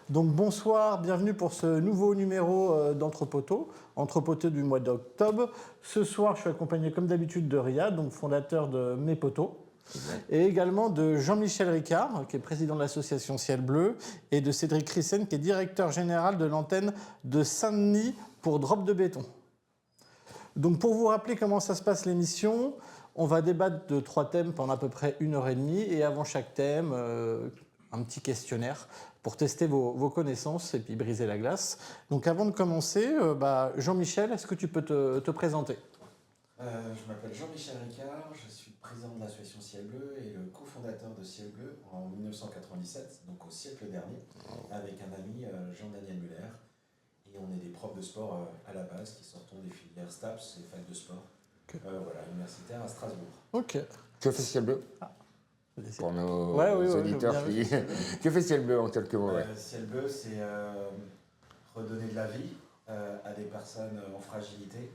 Donc bonsoir, bienvenue pour ce nouveau numéro d'Entrepoteau, Entrepoteau du mois d'octobre. Ce soir, je suis accompagné comme d'habitude de Riyad, donc fondateur de Mes Poteaux, et également de Jean-Michel Ricard, qui est président de l'association Ciel Bleu, et de Cédric Rissen, qui est directeur général de l'antenne de Saint-Denis pour Drop de Béton. Donc pour vous rappeler comment ça se passe l'émission, on va débattre de 3 thèmes pendant à peu près 1h30, et avant chaque thème, un petit questionnaire pour tester vos connaissances et puis briser la glace. Donc avant de commencer, Jean-Michel, est-ce que tu peux te présenter ? Je m'appelle Jean-Michel Ricard, je suis président de l'association Ciel Bleu et le cofondateur de Ciel Bleu en 1997, donc au siècle dernier, avec un ami, Jean-Daniel Muller. Et on est des profs de sport à la base qui sortons des filières STAPS et fac de sport, universitaire à Strasbourg. Ok. Que fait Ciel Bleu ? Pour nos auditeurs qui... Que fait Ciel Bleu en quelques mots ? Ciel Bleu, c'est redonner de la vie à des personnes en fragilité,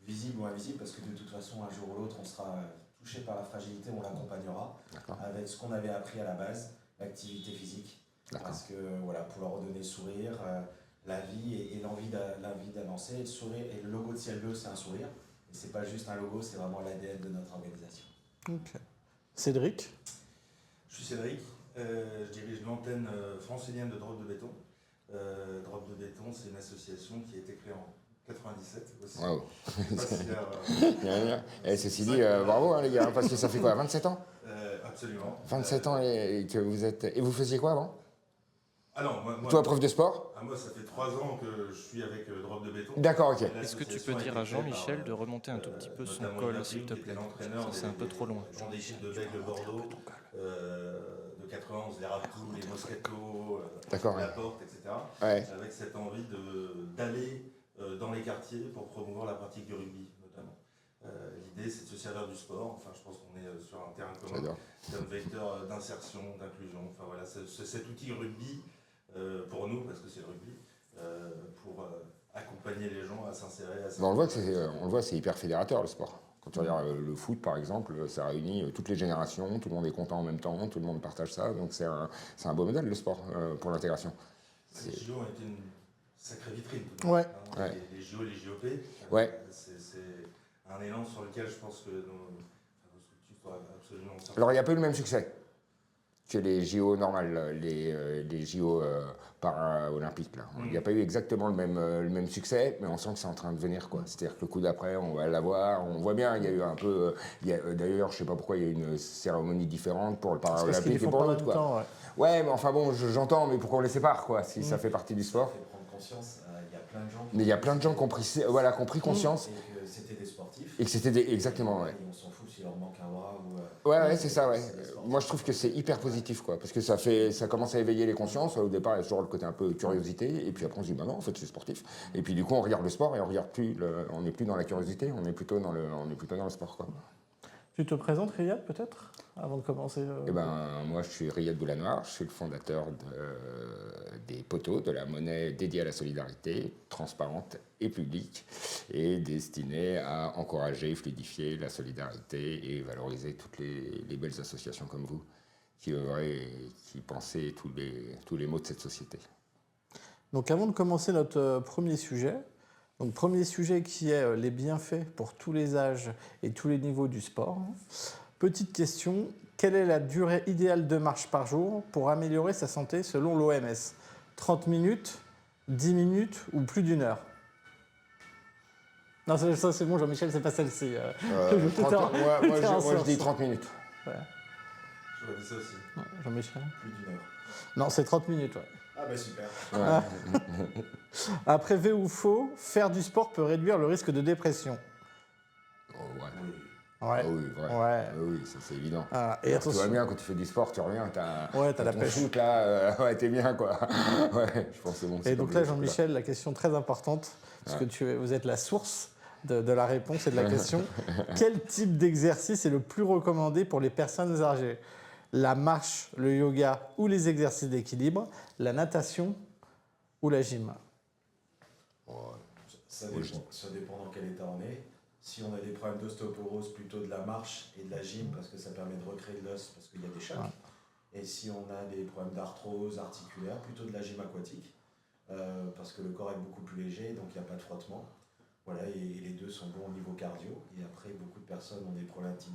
visible ou invisible, parce que de toute façon, un jour ou l'autre, on sera touché par la fragilité, on l'accompagnera avec ce qu'on avait appris à la base, l'activité physique. Parce que voilà, pour leur redonner le sourire, la vie et l'envie d'avancer. Le sourire et le logo de Ciel Bleu, c'est un sourire. Et c'est pas juste un logo, c'est vraiment l'ADN de notre organisation. Ok. Cédric ? Je suis Cédric, je dirige l'antenne francilienne de Drop de Béton. Drop de Béton, c'est une association qui a été créée en 97 aussi. Waouh. Et ceci dit, bravo les gars, parce que ça fait quoi, 27 ans ? Absolument. 27 ans et que vous êtes... Et vous faisiez quoi avant ? Ah non, moi, toi, prof de sport ? Moi, ça fait 3 ans que je suis avec Drop de Béton. D'accord, ok. Est-ce que tu peux dire à Jean-Michel de remonter un tout petit peu son col, s'il te plaît ? C'est un peu trop loin. Jean Déchille de Bègle Bordeaux, de 91, les Raptous, les Moscato, la Porte, etc. Ouais. Avec cette envie d'aller dans les quartiers pour promouvoir la pratique du rugby, notamment. L'idée, c'est de se servir du sport. Enfin, je pense qu'on est sur un terrain commun. Comme vecteur d'insertion, d'inclusion. Enfin, voilà, cet outil rugby, pour nous, parce que c'est le rugby, pour accompagner les gens à s'insérer. On le voit, c'est hyper fédérateur le sport. Quand tu regardes le foot, par exemple, ça réunit toutes les générations, tout le monde est content en même temps, tout le monde partage ça, donc c'est un beau modèle le sport pour l'intégration. Les JO ont été une sacrée vitrine. Ouais. Les JO, les JOP, c'est un élan sur lequel je pense que nos structures doivent absolument... Alors il n'y a pas eu le même succès que les JO normales, les JO para-olympiques. Il n'y a pas eu exactement le même succès, mais on sent que c'est en train de venir, quoi. C'est-à-dire que le coup d'après, on va l'avoir. On voit bien, il y a eu un peu... d'ailleurs, je ne sais pas pourquoi, il y a eu une cérémonie différente pour le para-olympique et pour l'autre, quoi. Ouais, mais enfin bon, j'entends, mais pourquoi on les sépare, quoi, si ça fait partie du sport. Ça fait prendre conscience, il y a plein de gens... Mais il y a plein de gens qui ont pris conscience. Et que c'était des sportifs. Et que c'était exactement, ouais. Et on s'en fout s'il leur manque un bras ou... Ouais, c'est ça, ouais. Moi, je trouve que c'est hyper positif, quoi, parce que ça commence à éveiller les consciences. Au départ, il y a toujours le côté un peu curiosité, et puis après, on se dit, bah non, en fait, c'est sportif. Et puis, du coup, on regarde le sport et on n'est plus dans la curiosité, on est plutôt dans le sport, quoi. Tu te présentes, Riyad, peut-être, avant de commencer Moi, je suis Riyad Boulanoir, je suis le fondateur des Poteaux, de la monnaie dédiée à la solidarité, transparente et publique, et destinée à encourager, fluidifier la solidarité et valoriser toutes les belles associations comme vous qui œuvraient et qui pensaient tous les maux de cette société. Donc, avant de commencer notre premier sujet, donc, premier sujet qui est les bienfaits pour tous les âges et tous les niveaux du sport. Petite question, quelle est la durée idéale de marche par jour pour améliorer sa santé selon l'OMS ? 30 minutes, 10 minutes ou plus d'1 heure ? Non, ça c'est bon, Jean-Michel, c'est pas celle-ci. Moi, je dis 30 minutes. Ouais. J'aurais dit ça aussi. Ouais, Jean-Michel ? Plus d'1 heure. Non, c'est 30 minutes, ouais. Ah bah super. Ouais. Après, vrai ou faux, faire du sport peut réduire le risque de dépression. Ouais. Ouais. Oui, vrai. Ouais. Oui, ça c'est évident. Et attention. Tu vois bien, quand tu fais du sport, tu reviens, t'as la pêche. Shoot, là, t'es bien, quoi. Ouais, je pense que c'est bon. Et donc là, Jean-Michel, la question très importante, parce que vous êtes la source de la réponse et de la question. Quel type d'exercice est le plus recommandé pour les personnes âgées ? La marche, le yoga ou les exercices d'équilibre, la natation ou la gym ? Ça dépend dans quel état on est. Si on a des problèmes d'ostéoporose, plutôt de la marche et de la gym, parce que ça permet de recréer de l'os, parce qu'il y a des chocs. Et si on a des problèmes d'arthrose articulaire, plutôt de la gym aquatique, parce que le corps est beaucoup plus léger, donc il n'y a pas de frottement. Voilà, et les deux sont bons au niveau cardio. Et après, beaucoup de personnes ont des problématiques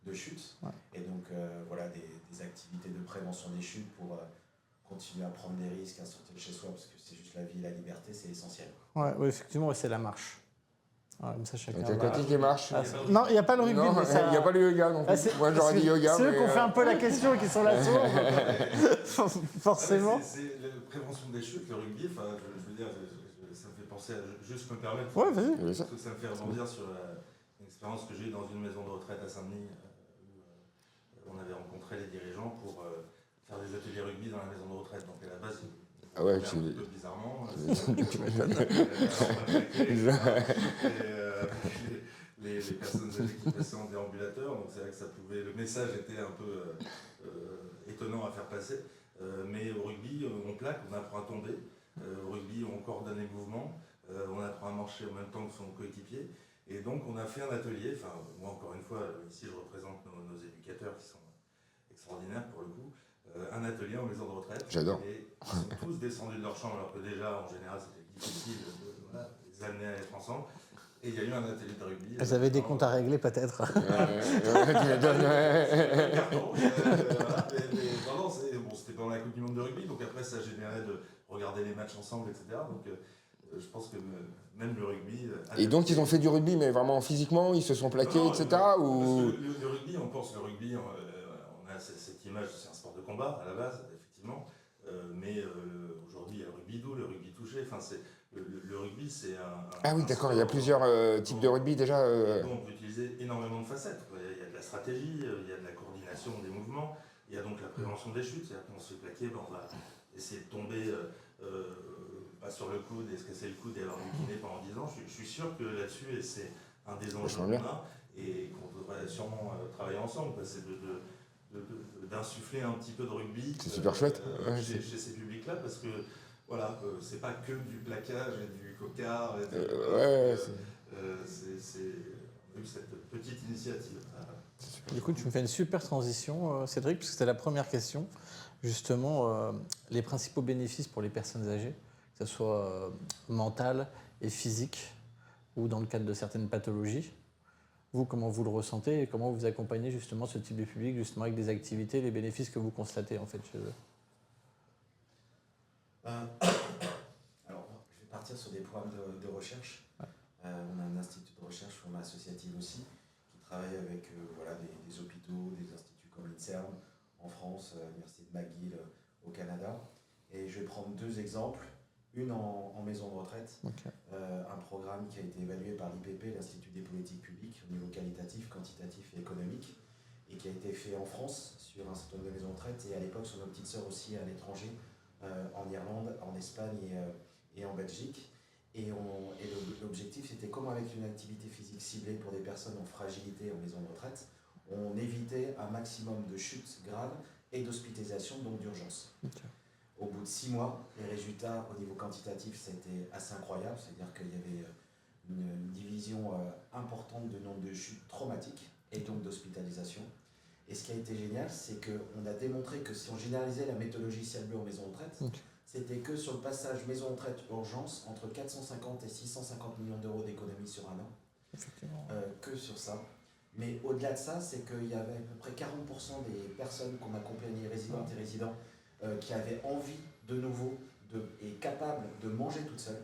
de chute. Ouais. Et donc, voilà, des activités de prévention des chutes pour continuer à prendre des risques, à sortir de chez soi, parce que c'est juste la vie et la liberté, c'est essentiel. Ouais, oui, effectivement, ouais, c'est la marche. Ouais, comme ça, chacun. C'est aquatique qui marche. Non, il n'y a pas le rugby, Non, mais ça. il n'y a pas le yoga non plus. Moi j'aurais dit yoga. C'est eux mais, qui ont fait un peu la question et qui sont là sourds. Forcément. C'est la prévention des chutes, le rugby, enfin, je veux dire, ça me fait penser à, juste me permettre, Ouais, vas-y. Oui, ça. parce que ça me fait rebondir sur une expérience que j'ai eue dans une maison de retraite à Saint-Denis, où on avait rencontré les dirigeants pour faire des ateliers rugby dans la maison de retraite. Donc à la base, Ah ouais, un peu bizarrement. Les personnes âgées qui passaient en déambulateur, donc c'est vrai que ça pouvait, le message était un peu étonnant à faire passer. Mais au rugby, on plaque, on apprend à tomber. Au rugby, on coordonne les mouvements, on apprend à marcher en même temps que son coéquipier. Et donc, on a fait un atelier. Enfin, moi, encore une fois, ici, je représente nos éducateurs qui sont extraordinaires pour le coup. Un atelier en maison de retraite. J'adore. Et ils sont tous descendus de leur chambre, alors que déjà, en général, c'était difficile de les amener à être ensemble. Et il y a eu un atelier de rugby. Vous avez des comptes à régler, peut-être. C'était pendant la Coupe du Monde de rugby, donc après, ça générait de regarder les matchs ensemble, etc. Donc, je pense que même le rugby. Et donc ils ont fait du rugby, mais vraiment physiquement, ils se sont plaqués, Non, etc. Parce Ou... que le rugby, on pense le rugby, on a cette image, c'est un sport de combat à la base, effectivement. Mais aujourd'hui, il y a le rugby doux, le rugby touché. Enfin, le rugby, c'est un. Ah oui, d'accord, il y a plusieurs types de rugby déjà. On peut utiliser énormément de facettes. Il y a de la stratégie, il y a de la coordination des mouvements, il y a donc la prévention des chutes. C'est-à-dire qu'on se fait plaquer, on va essayer de tomber pas sur le coude et se casser le coude et avoir du kiné pendant 10 ans. Je suis sûr que là-dessus, et c'est un des enjeux qu'on a et qu'on devrait sûrement travailler ensemble. C'est d'insuffler un petit peu de rugby super chouette. Chez ces publics-là, parce que voilà, c'est pas que du plaquage et du cocard. C'est cette petite initiative. Du coup, tu me fais une super transition, Cédric, parce que c'était la première question. Justement, les principaux bénéfices pour les personnes âgées, que ce soit mentales et physiques, ou dans le cadre de certaines pathologies. Vous, comment vous le ressentez et comment vous accompagnez justement ce type de public, justement avec des activités, les bénéfices que vous constatez en fait chez eux? Alors, je vais partir sur des programmes de recherche. Ouais. On a un institut de recherche, format associative aussi, qui travaille avec des hôpitaux, des instituts comme l'INSERM en France, l'université de McGill au Canada. Et je vais prendre deux exemples. Une en maison de retraite, un programme qui a été évalué par l'IPP, l'Institut des politiques publiques, au niveau qualitatif, quantitatif et économique, et qui a été fait en France sur un certain nombre de maisons de retraite, et à l'époque sur nos petites sœurs aussi à l'étranger, en Irlande, en Espagne et en Belgique. Et l'objectif, c'était comment avec une activité physique ciblée pour des personnes en fragilité en maison de retraite, on évitait un maximum de chutes graves et d'hospitalisation, donc d'urgence. Au bout de 6 mois, les résultats au niveau quantitatif, c'était assez incroyable. C'est-à-dire qu'il y avait une division importante du nombre de chutes traumatiques et donc d'hospitalisation. Et ce qui a été génial, c'est qu'on a démontré que si on généralisait la méthodologie ciel bleu en maison de retraite, c'était que sur le passage maison de retraite urgence, entre 450 et 650 millions d'euros d'économie sur un an. Effectivement. Que sur ça. Mais au-delà de ça, c'est qu'il y avait à peu près 40% des personnes qu'on accompagnait, résidentes et résidents, qui avaient envie de nouveau et capables de manger toutes seules.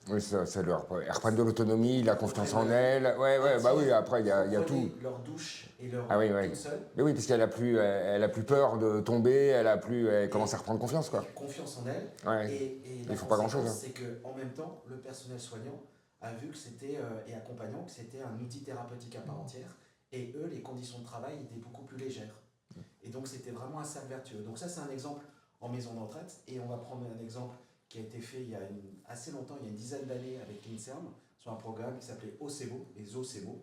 Oui, ça leur reprendre de l'autonomie, la confiance en elles. Oui, après il y a tout. Leur douche et leur toute seule. Mais oui, parce qu'elle a plus peur de tomber, elle commence à reprendre confiance, quoi. Confiance en elle. Ouais. Et il faut pas grand-chose. C'est qu'en même temps, le personnel soignant a vu que c'était, et accompagnant, que c'était un outil thérapeutique à part entière. Et eux, les conditions de travail étaient beaucoup plus légères. Et donc, c'était vraiment un cercle vertueux. Donc ça, c'est un exemple en maison de retraite. Et on va prendre un exemple qui a été fait il y a assez longtemps, il y a une dizaine d'années avec l'INSERM, sur un programme qui s'appelait OCEBO, les OCEBO.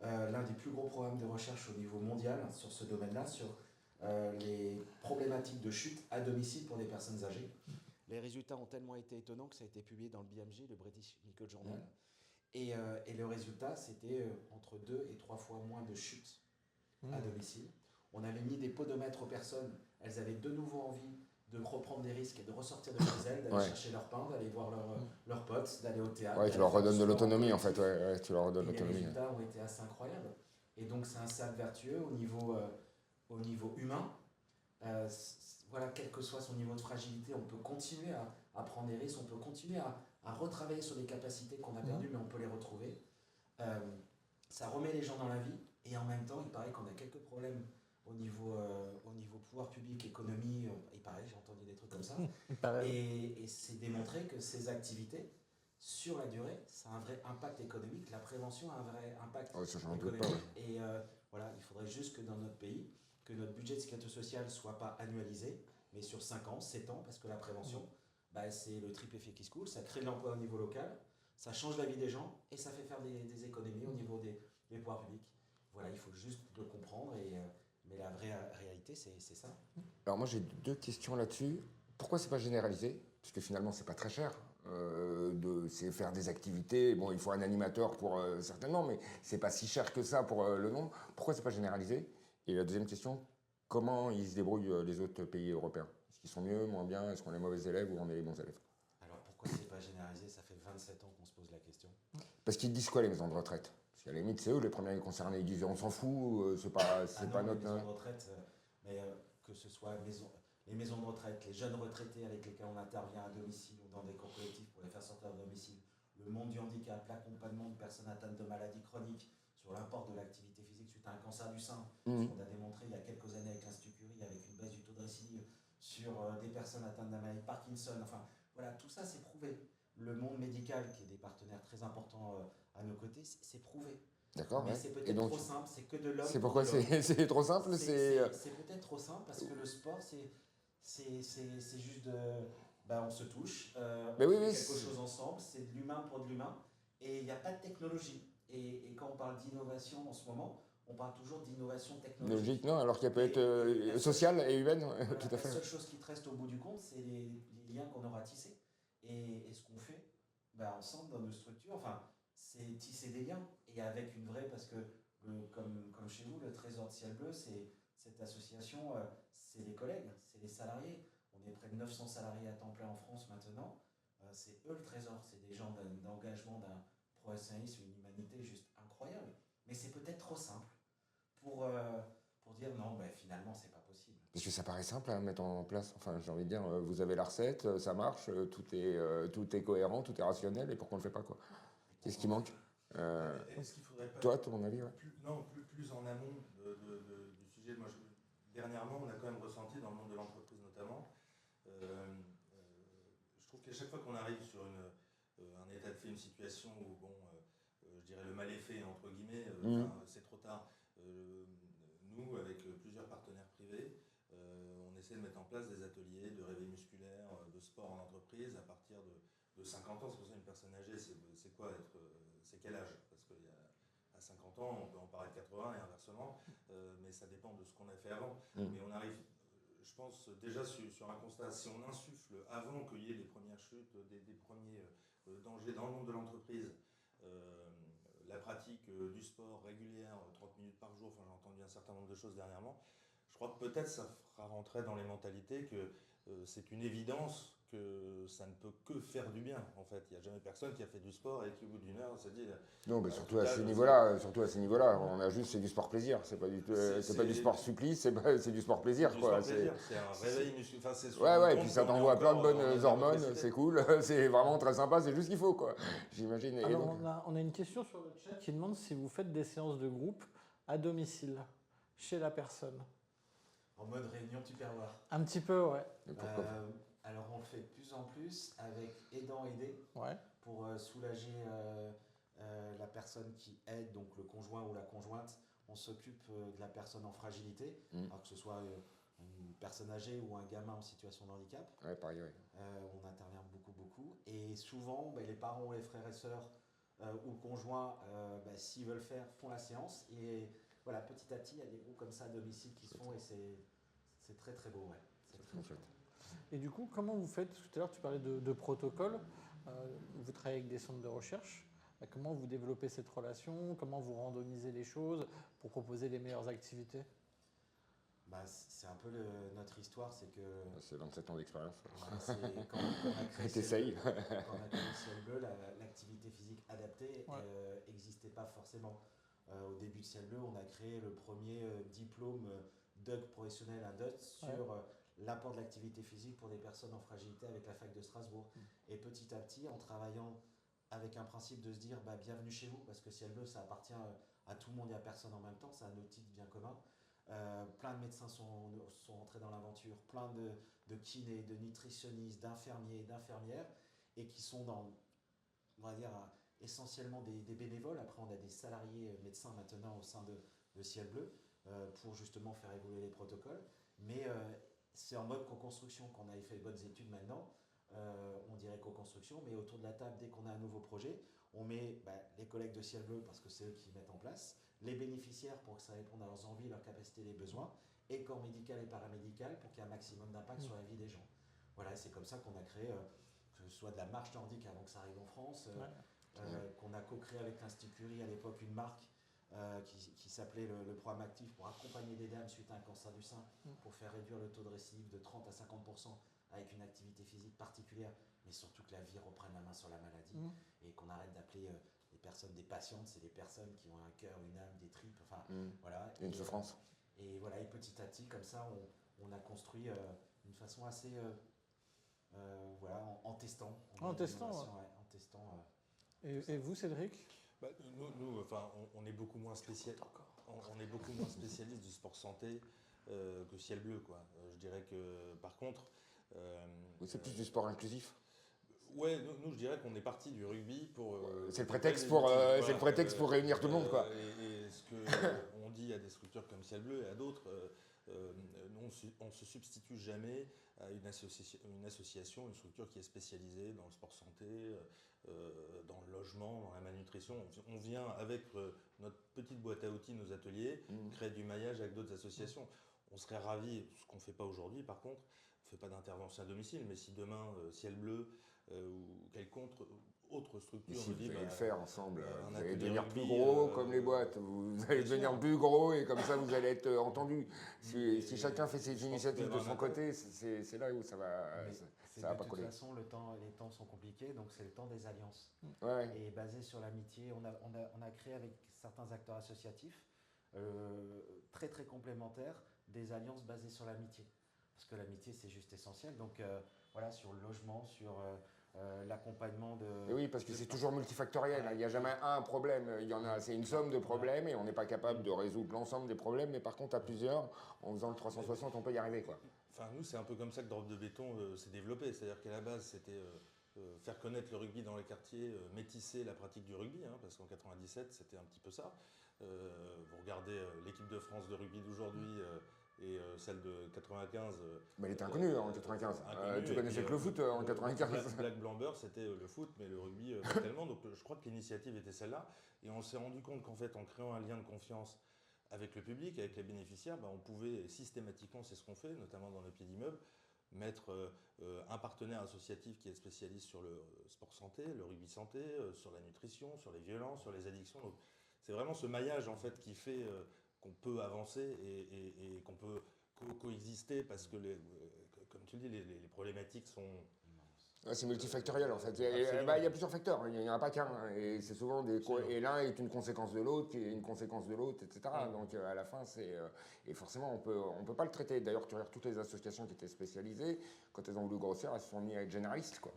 L'un des plus gros programmes de recherche au niveau mondial sur ce domaine-là, sur les problématiques de chute à domicile pour des personnes âgées. Les résultats ont tellement été étonnants que ça a été publié dans le BMJ, le British Medical Journal. Et le résultat, c'était entre 2 et 3 fois moins de chutes à domicile. On avait mis des podomètres aux personnes elles avaient de nouveau envie de reprendre des risques et de ressortir de chez elles, d'aller chercher leur pain, d'aller voir leurs potes, d'aller au théâtre. Ouais, tu leur redonnes de l'autonomie en fait, ouais, tu leur redonnes Les l'autonomie. résultats ont été assez incroyables. Et donc c'est un cercle vertueux au niveau humain. Voilà, quel que soit son niveau de fragilité, on peut continuer à prendre des risques, on peut continuer à retravailler sur des capacités qu'on a perdues, mais on peut les retrouver. Ça remet les gens dans la vie, et en même temps, il paraît qu'on a quelques problèmes au niveau pouvoir public, économie, il paraît, j'ai entendu des trucs comme ça. Et c'est démontré que ces activités, sur la durée, ça a un vrai impact économique. La prévention a un vrai impact économique. Et voilà, il faudrait juste que dans notre pays, que notre budget de sécurité sociale ne soit pas annualisé, mais sur 5 ans, 7 ans, parce que la prévention, c'est le triple effet qui se coule, ça crée de l'emploi au niveau local, ça change la vie des gens, et ça fait faire des économies au niveau des pouvoirs publics. Voilà, il faut juste le comprendre, mais la vraie réalité, c'est ça. Alors moi j'ai 2 questions là-dessus. Pourquoi c'est pas généralisé? Parce que finalement c'est pas très cher. C'est faire des activités. Bon, il faut un animateur pour certainement, mais c'est pas si cher que ça pour le nombre. Pourquoi c'est pas généralisé? Et la deuxième question, comment ils se débrouillent les autres pays européens? Est-ce qu'ils sont mieux, moins bien? Est-ce qu'on est les mauvais élèves ou on est les bons élèves? Alors pourquoi c'est pas généralisé? Ça fait 27 ans qu'on se pose la question. Parce qu'ils disent quoi les maisons de retraite? Parce qu'à la limite c'est eux les premiers concernés. Ils disent on s'en fout, c'est pas notre. Les maisons de retraite, que ce soit les maisons de retraite, les jeunes retraités avec lesquels on intervient à domicile ou dans des cours collectifs pour les faire sortir de domicile, le monde du handicap, l'accompagnement de personnes atteintes de maladies chroniques, sur l'import de l'activité physique suite à un cancer du sein, ce qu'on a démontré il y a quelques années avec l'Institut Curie, avec une baisse du taux de récidive sur des personnes atteintes de la maladie Parkinson, enfin voilà, tout ça c'est prouvé. Le monde médical, qui est des partenaires très importants à nos côtés, c'est prouvé. D'accord, mais c'est peut-être trop simple, c'est que de l'homme. C'est pourquoi c'est trop simple? C'est peut-être trop simple parce que le sport, c'est juste de. On se touche, on fait quelque chose ensemble, c'est de l'humain pour de l'humain, et il n'y a pas de technologie. Et quand on parle d'innovation en ce moment, on parle toujours d'innovation technologique. Non, alors qu'elle peut être sociale et humaine, voilà, tout à fait. La seule chose qui te reste au bout du compte, c'est les liens qu'on aura tissés. Et ce qu'on fait ensemble dans nos structures, c'est tisser des liens. Et avec une vraie, parce que comme chez vous, le Trésor de Ciel Bleu, c'est cette association, c'est les collègues, c'est les salariés. On est près de 900 salariés à temps plein en France maintenant. C'est eux le Trésor, c'est des gens d'engagement, d'un professionnalisme, une humanité juste incroyable. Mais c'est peut-être trop simple pour dire non, finalement, c'est pas possible. Parce que ça paraît simple à mettre en place. Enfin, j'ai envie de dire, vous avez la recette, ça marche, tout est cohérent, tout est rationnel, et pourquoi on ne le fait pas, quoi? Qu'est-ce qui manque? Est-ce qu'il faudrait pas... Toi, ton avis, ouais. Plus en amont du sujet. Moi, dernièrement, on a quand même ressenti, dans le monde de l'entreprise notamment, je trouve qu'à chaque fois qu'on arrive sur un état de fait, une situation où, je dirais le mal est fait, entre guillemets, c'est trop tard. Nous, avec plusieurs partenaires privés, on essaie de mettre en place des ateliers de réveil musculaire, de sport en entreprise à partir de 50 ans. C'est pour ça une personne âgée, c'est quoi c'est quel âge? Parce qu'à 50 ans, on peut en parler de 80 et inversement, mais ça dépend de ce qu'on a fait avant. Mais on arrive, je pense, déjà sur un constat, si on insuffle avant qu'il y ait les premières chutes, des premiers dangers dans le monde de l'entreprise, la pratique du sport régulière, 30 minutes par jour, j'ai entendu un certain nombre de choses dernièrement, je crois que peut-être ça fera rentrer dans les mentalités que c'est une évidence que ça ne peut que faire du bien. En fait, il n'y a jamais personne qui a fait du sport et qui, au bout d'une heure, se dit... Non, mais surtout à ces niveaux-là, on a juste, c'est du sport plaisir. C'est pas du sport supplice, c'est du sport plaisir, quoi. C'est un réveil musculaire. Ouais, et puis ça t'envoie plein de bonnes hormones, c'est cool, c'est vraiment très sympa, c'est juste ce qu'il faut, quoi. J'imagine. Alors, on a une question sur le chat qui demande si vous faites des séances de groupe à domicile, chez la personne. En mode réunion tupperware. Un petit peu, ouais. Alors on le fait de plus en plus avec aidant aidé, pour soulager la personne qui aide, donc le conjoint ou la conjointe. On s'occupe de la personne en fragilité, alors que ce soit une personne âgée ou un gamin en situation de handicap. Ouais, pareil, on intervient beaucoup. Et souvent, les parents ou les frères et sœurs ou le conjoint, s'ils veulent faire, font la séance. Et voilà, petit à petit, il y a des groupes comme ça à domicile qui se font et c'est très très beau. C'est très chouette. Et du coup, comment vous faites? Tout à l'heure, tu parlais de protocole. Vous travaillez avec des centres de recherche. Comment vous développez cette relation? Comment vous randomisez les choses pour proposer les meilleures activités? C'est un peu notre histoire, c'est que C'est 27 ans d'expérience. quand on a créé T'essayes. Ciel Bleu, l'activité physique adaptée n'existait pas forcément. Au début de Ciel Bleu, on a créé le premier diplôme DUG professionnel, un DUT, sur l'apport de l'activité physique pour des personnes en fragilité avec la fac de Strasbourg. Et petit à petit, en travaillant avec un principe de se dire bienvenue chez vous, parce que Ciel Bleu, ça appartient à tout le monde et à personne en même temps, c'est un outil bien commun. Plein de médecins sont entrés dans l'aventure, plein de kinés, de nutritionnistes, d'infirmiers, d'infirmières, et qui sont on va dire, essentiellement des bénévoles. Après, on a des salariés médecins maintenant au sein de Ciel Bleu pour justement faire évoluer les protocoles. Mais c'est en mode co-construction qu'on a fait de bonnes études maintenant. On dirait co-construction, mais autour de la table, dès qu'on a un nouveau projet, on met les collègues de Ciel Bleu parce que c'est eux qui mettent en place, les bénéficiaires pour que ça réponde à leurs envies, leurs capacités, les besoins, et corps médical et paramédical pour qu'il y ait un maximum d'impact sur la vie des gens. Voilà, c'est comme ça qu'on a créé, que ce soit de la marche nordique avant que ça arrive en France, qu'on a co-créé avec l'Institut Curie à l'époque une marque qui s'appelait le programme actif pour accompagner des dames suite à un cancer du sein, pour faire réduire le taux de récidive de 30 à 50% avec une activité physique particulière, mais surtout que la vie reprenne la main sur la maladie et qu'on arrête d'appeler les personnes des patientes, c'est des personnes qui ont un cœur, une âme, des tripes, enfin voilà. Une souffrance. Et voilà, et petit à petit, comme ça, on a construit d'une façon assez, voilà, en testant. En testant. En testant. Et vous, Cédric? Nous, on est beaucoup moins spécialiste. On est beaucoup moins spécialiste du sport santé que Ciel Bleu, quoi. Je dirais que, par contre. C'est plus du sport inclusif. Ouais, nous je dirais qu'on est parti du rugby pour. C'est le prétexte pour, pour réunir tout le monde, quoi. Et ce qu'on dit à des structures comme Ciel Bleu et à d'autres, on ne se substitue jamais à une association, une structure qui est spécialisée dans le sport santé, dans le logement, dans la malnutrition. On vient avec notre petite boîte à outils, nos ateliers, créer du maillage avec d'autres associations. On serait ravis, ce qu'on ne fait pas aujourd'hui par contre, on ne fait pas d'intervention à domicile, mais si demain Ciel Bleu ou quelconque autre structure ici, nous dit vous allez le faire ensemble, vous allez atelier devenir rugby, plus gros comme les boîtes, vous allez devenir plus gros et comme ça vous allez être entendu. Si chacun fait ses initiatives de son côté, c'est là où ça va pas coller. De toute façon, les temps sont compliqués, donc c'est le temps des alliances. Ouais. Et basé sur l'amitié, on a créé avec certains acteurs associatifs très très complémentaires des alliances basées sur l'amitié. Parce que l'amitié, c'est juste essentiel. Donc voilà, sur le logement, sur l'accompagnement de... Et oui, parce que c'est toujours multifactoriel. Il n'y a jamais un problème. C'est une somme de problèmes et on n'est pas capable de résoudre l'ensemble des problèmes. Mais par contre, à plusieurs, en faisant le 360, on peut y arriver, quoi. Enfin, nous, c'est un peu comme ça que Drop de béton s'est développé. C'est-à-dire qu'à la base, c'était faire connaître le rugby dans les quartiers, métisser la pratique du rugby, parce qu'en 97, c'était un petit peu ça. Vous regardez l'équipe de France de rugby d'aujourd'hui et celle de 95. Mais elle était inconnue en 95. Tu connaissais que le foot en 95. Black Blamber, c'était le foot, mais le rugby pas tellement. Donc je crois que l'initiative était celle-là. Et on s'est rendu compte qu'en fait, en créant un lien de confiance avec le public, avec les bénéficiaires, on pouvait systématiquement, c'est ce qu'on fait, notamment dans nos pieds d'immeuble, mettre un partenaire associatif qui est spécialiste sur le sport santé, le rugby santé, sur la nutrition, sur les violences, sur les addictions. Donc, c'est vraiment ce maillage en fait qui fait qu'on peut avancer et qu'on peut coexister parce que, comme tu le dis, les problématiques sont... C'est multifactoriel en fait. Il y a plusieurs facteurs, il n'y en a pas qu'un. Et c'est souvent et l'un est une conséquence de l'autre, qui est une conséquence de l'autre, etc. Donc à la fin, et forcément, on peut pas le traiter. D'ailleurs, tu regardes toutes les associations qui étaient spécialisées, quand elles ont voulu grossir, elles se sont mises à être généralistes, quoi.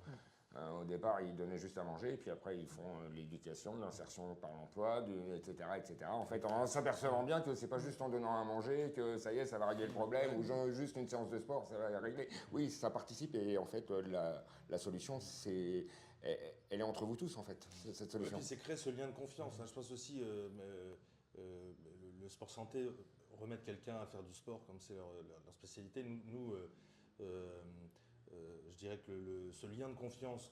Au départ, ils donnaient juste à manger, et puis après, ils font l'éducation, l'insertion par l'emploi, etc., etc. En fait, en s'apercevant bien que c'est pas juste en donnant à manger que ça y est, ça va régler le problème, ou juste une séance de sport, ça va régler. Oui, ça participe, et en fait, la solution, elle est entre vous tous, en fait, cette solution. Et puis, c'est créer ce lien de confiance. Je pense aussi, le sport santé, remettre quelqu'un à faire du sport, comme c'est leur spécialité, nous je dirais que ce lien de confiance,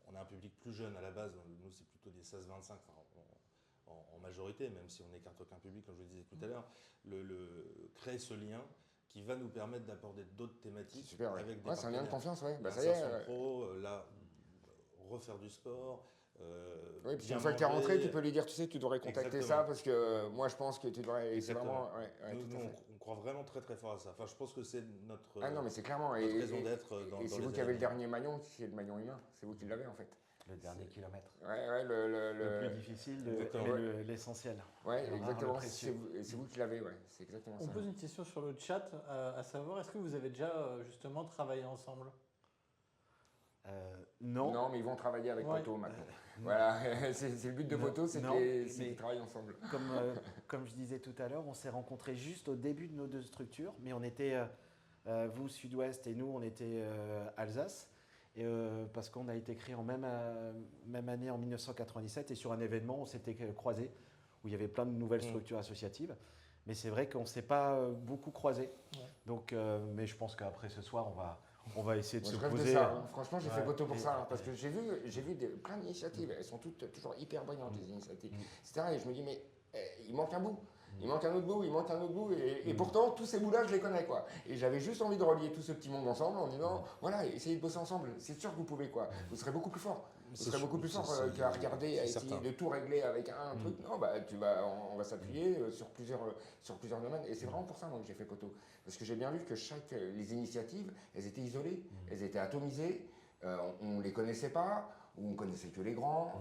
on a un public plus jeune à la base, nous c'est plutôt des 16-25 en majorité, même si on n'écarte aucun public, comme je le disais tout à l'heure, créer ce lien qui va nous permettre d'aborder d'autres thématiques. Super, avec des c'est un lien de confiance, ouais. Ça y est. Pro, refaire du sport, Oui, puis bien une fois que tu es manger. rentré, tu peux lui dire, tu sais, tu devrais contacter Exactement. ça parce que moi je pense que tu devrais. Et c'est Exactement. vraiment. Ouais, Nous, tout à fait. on croit vraiment très très fort à ça. Enfin, je pense que c'est notre, Ah non, mais c'est clairement. notre raison d'être dans Et c'est les vous qui avez le événements. dernier maillon, qui est le maillon humain. C'est vous qui l'avez en fait. Le dernier kilomètre. Ouais, Le plus difficile, Exactement. mais l'essentiel. Ouais, Le rare, exactement. le précieux. C'est vous qui l'avez, ouais. C'est exactement On ça. pose une question sur le chat, à savoir, est-ce que vous avez déjà justement travaillé ensemble? Non. Non, mais ils vont travailler avec Ouais. Poto maintenant. Voilà, c'est le but de Non, Poto, c'est non, qu'ils mais- travaillent ensemble. Comme je disais tout à l'heure, on s'est rencontrés juste au début de nos deux structures, mais on était, vous Sud-Ouest et nous, on était Alsace, et, parce qu'on a été créé en même année en 1997, et sur un événement, on s'était croisés, où il y avait plein de nouvelles structures associatives. Mais c'est vrai qu'on ne s'est pas beaucoup croisés. Ouais. Donc, mais je pense qu'après ce soir, on va essayer de Moi, se je rêve de poser. ça. Hein. Franchement, j'ai fait Ouais. Poto pour Et- ça. Hein, parce que j'ai vu plein d'initiatives. Elles sont toutes toujours hyper brillantes, les initiatives. Etc. Et je me dis, mais il manque un bout. Il manque un autre bout, il manque un autre bout. Et pourtant, tous ces bouts-là, je les connais, quoi. Et j'avais juste envie de relier tout ce petit monde ensemble en disant, voilà, essayez de bosser ensemble. C'est sûr que vous pouvez, quoi. Vous serez beaucoup plus fort. Vous C'est serez beaucoup sûr, plus fort c'est qu'à regarder, à c'est essayer certain. de tout régler avec un truc. Non, bah, on va s'appuyer sur plusieurs domaines. Et c'est vraiment pour ça, moi, que j'ai fait Poto. Parce que j'ai bien vu que les initiatives, elles étaient isolées, elles étaient atomisées. On ne les connaissait pas, ou on connaissait que les grands,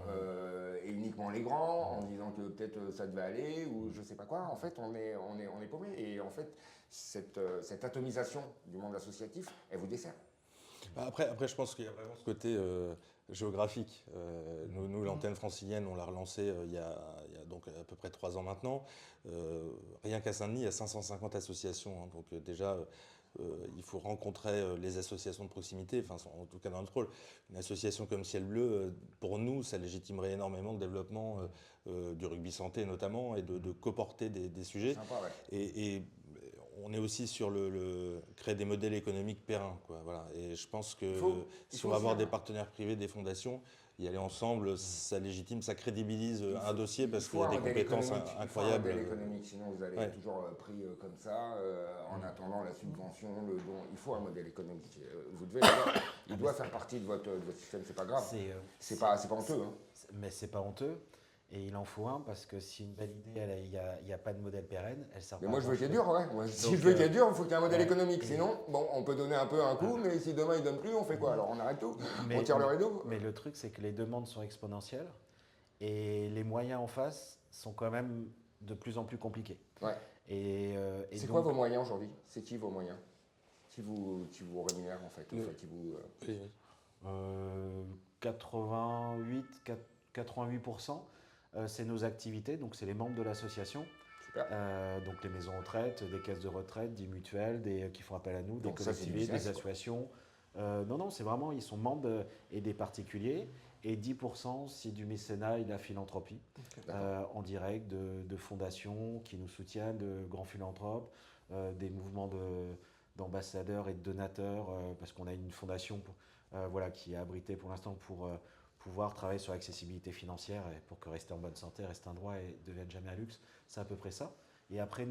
et uniquement les grands, en disant que peut-être ça devait aller, ou je sais pas quoi. En fait, on est paumé. Et en fait, cette atomisation du monde associatif, elle vous dessert. Après, je pense qu'il y a vraiment ce côté géographique. Nous, l'antenne francilienne, on l'a relancée il y a donc à peu près 3 ans maintenant. Rien qu'à Saint-Denis, il y a 550 associations. Hein. Donc déjà, il faut rencontrer les associations de proximité, enfin, en tout cas dans notre rôle. Une association comme Ciel Bleu, pour nous, ça légitimerait énormément le développement du rugby santé notamment, et de coporter des sujets. Sympa, ouais. Et on est aussi sur créer des modèles économiques pérennes, quoi. Voilà. Et je pense que si on va avoir des partenaires privés, des fondations, y aller ensemble, ça légitime, ça crédibilise un dossier parce qu'il y a des compétences incroyables. Il faut un modèle économique, sinon vous allez toujours pris comme ça, en attendant la subvention, le don. Il faut un modèle économique. Vous devez il doit faire partie de votre système, c'est pas grave. C'est pas honteux. Hein. Mais c'est pas honteux. Et il en faut un parce que si une belle idée, il n'y a pas de modèle pérenne, elle sert pas. Mais moi, à je veux qu'il y ait grand-chose. dur, ouais. Moi, si je veux qu'il y ait dur, il faut qu'il y ait un modèle économique. Et- Sinon, bon, on peut donner un peu un coup, mais si demain il donne plus, on fait quoi? Alors on arrête tout. On tire le rideau. Mais le truc, c'est que les demandes sont exponentielles et les moyens en face sont quand même de plus en plus compliqués. Ouais. Et C'est donc, quoi vos moyens aujourd'hui? C'est qui vos moyens? Qui vous rémunère en fait? Oui. 88%, c'est nos activités, donc c'est les membres de l'association. Super. Donc les maisons de retraite, des caisses de retraite, des mutuelles, qui font appel à nous, Donc des ça, c'est du collectivités, business, des quoi. associations. Non, c'est vraiment, ils sont membres et des particuliers. Et 10%, c'est du mécénat et de la philanthropie, en direct de fondations qui nous soutiennent, de grands philanthropes, des mouvements d'ambassadeurs et de donateurs, parce qu'on a une fondation qui est abritée pour l'instant pour pouvoir travailler sur l'accessibilité financière et pour que rester en bonne santé reste un droit et ne devienne jamais un luxe. C'est à peu près ça. Et après,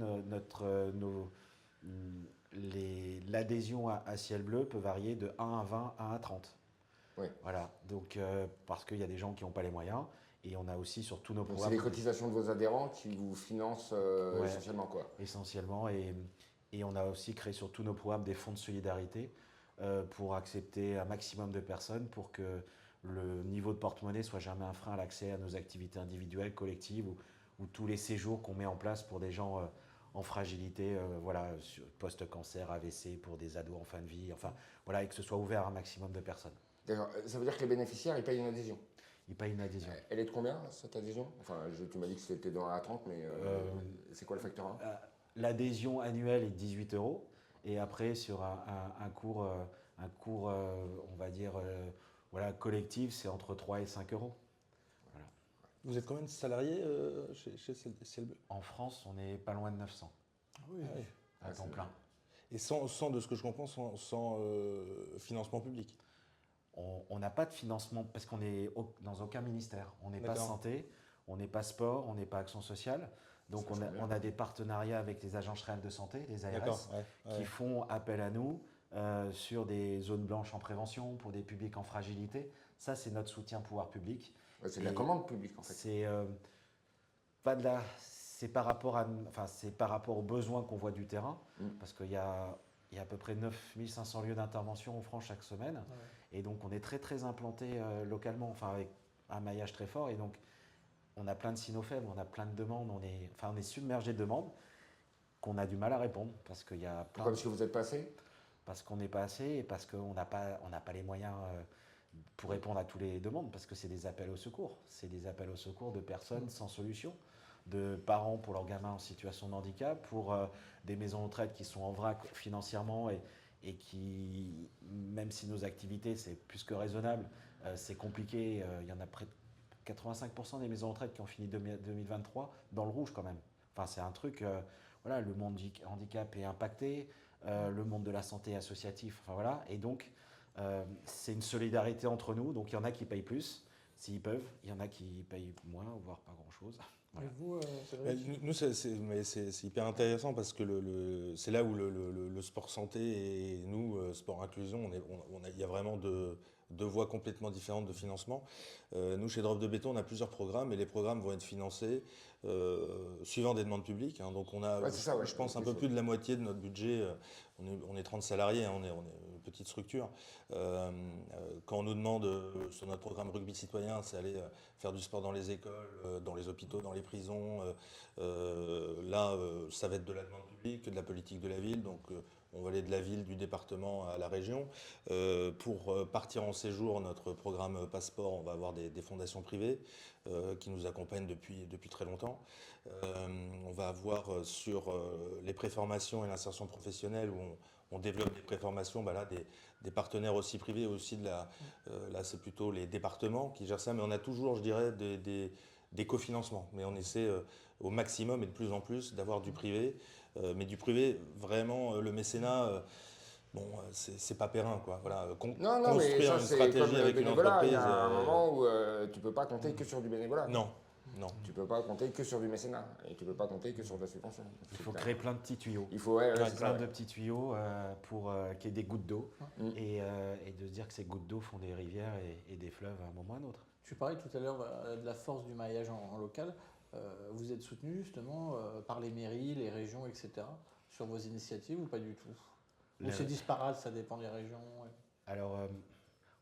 l'adhésion à Ciel Bleu peut varier de 1 à 20, 1 à 30. Oui. Voilà, donc parce qu'il y a des gens qui n'ont pas les moyens et on a aussi sur tous nos Donc c'est programmes les cotisations de vos adhérents qui vous financent essentiellement, quoi. essentiellement et on a aussi créé sur tous nos programmes des fonds de solidarité pour accepter un maximum de personnes pour que le niveau de porte-monnaie soit jamais un frein à l'accès à nos activités individuelles, collectives ou tous les séjours qu'on met en place pour des gens en fragilité, post-cancer, AVC, pour des ados en fin de vie, enfin voilà, et que ce soit ouvert à un maximum de personnes. D'accord. Ça veut dire que les bénéficiaires, ils payent une adhésion. Ils payent une adhésion. Elle est de combien, cette adhésion? Enfin, tu m'as dit que c'était dans la 30, mais c'est quoi le facteur 1? L'adhésion annuelle est de 18 € et après sur un cours, on va dire, collectif, c'est entre 3 et 5 €. Voilà. Vous êtes combien de salariés chez Ciel Bleu? En France, on est pas loin de 900 Oui. à temps plein. Et sans, de ce que je comprends, sans financement public. On n'a pas de financement parce qu'on est dans aucun ministère. On n'est pas D'accord. santé, on n'est pas sport, on n'est pas action sociale. Donc on a des partenariats avec les agences régionales de santé, les ARS, D'accord, ouais. qui font appel à nous sur des zones blanches en prévention, pour des publics en fragilité. Ça, c'est notre soutien pouvoir public. Ouais, c'est de la commande publique en fait. C'est pas de la, c'est par rapport c'est par rapport aux besoins qu'on voit du terrain, parce qu'il y a à peu près 9500 lieux d'intervention en France chaque semaine, et donc on est très très implanté localement, enfin avec un maillage très fort, et donc on a plein de signaux faibles, on a plein de demandes, on est submergé de demandes qu'on a du mal à répondre, parce qu'il y a plein. Comme si vous êtes passé. Parce qu'on n'est pas assez, et parce qu'on n'a pas les moyens pour répondre à toutes les demandes, parce que c'est des appels au secours. C'est des appels au secours de personnes sans solution, de parents pour leurs gamins en situation de handicap, pour des maisons de retraite qui sont en vrac financièrement et qui, même si nos activités, c'est plus que raisonnable, c'est compliqué. Il y en a près de 85% des maisons de retraite qui ont fini 2023 dans le rouge quand même. Enfin, c'est un truc, voilà, le monde du handicap est impacté, le monde de la santé associatif, enfin voilà, et donc c'est une solidarité entre nous, donc il y en a qui payent plus, s'ils peuvent, il y en a qui payent moins, voire pas grand-chose. Voilà. Et vous, Cédric ? Nous, c'est hyper intéressant parce que c'est là où le sport santé et nous, sport inclusion, il y a vraiment deux voies complètement différentes de financement. Nous, chez Drop de Béton, on a plusieurs programmes et les programmes vont être financés suivant des demandes publiques. Hein. Donc on a, je pense, un peu plus de la moitié de notre budget. On est 30 salariés, hein, on est une petite structure. Quand on nous demande sur notre programme rugby citoyen, c'est aller faire du sport dans les écoles, dans les hôpitaux, dans les prisons. Là, ça va être de la demande publique, de la politique de la ville. Donc on va aller de la ville, du département à la région. Pour partir en séjour, notre programme Passeport, on va avoir des fondations privées qui nous accompagnent depuis très longtemps. On va avoir sur les préformations et l'insertion professionnelle où on développe des préformations, là, des partenaires aussi privés, aussi là c'est plutôt les départements qui gèrent ça, mais on a toujours, je dirais, des cofinancements. Mais on essaie au maximum et de plus en plus d'avoir du privé. Mais du privé, vraiment, le mécénat, c'est pas périn, quoi. Voilà, Non, mais ça, une c'est stratégie comme le avec une bénévolat. entreprise. Il y a un moment où tu peux pas compter que sur du bénévolat. Non. Tu peux pas compter que sur du mécénat et tu peux pas compter que sur de la subvention. Il faut créer plein de petits tuyaux. Il faut plein de petits tuyaux pour qu'il y ait des gouttes d'eau et de se dire que ces gouttes d'eau font des rivières et des fleuves à un moment ou à un autre. Tu parlais tout à l'heure de la force du maillage en local. Vous êtes soutenu justement par les mairies, les régions, etc. sur vos initiatives ou pas du tout? Ou c'est disparate, ça dépend des régions? Alors,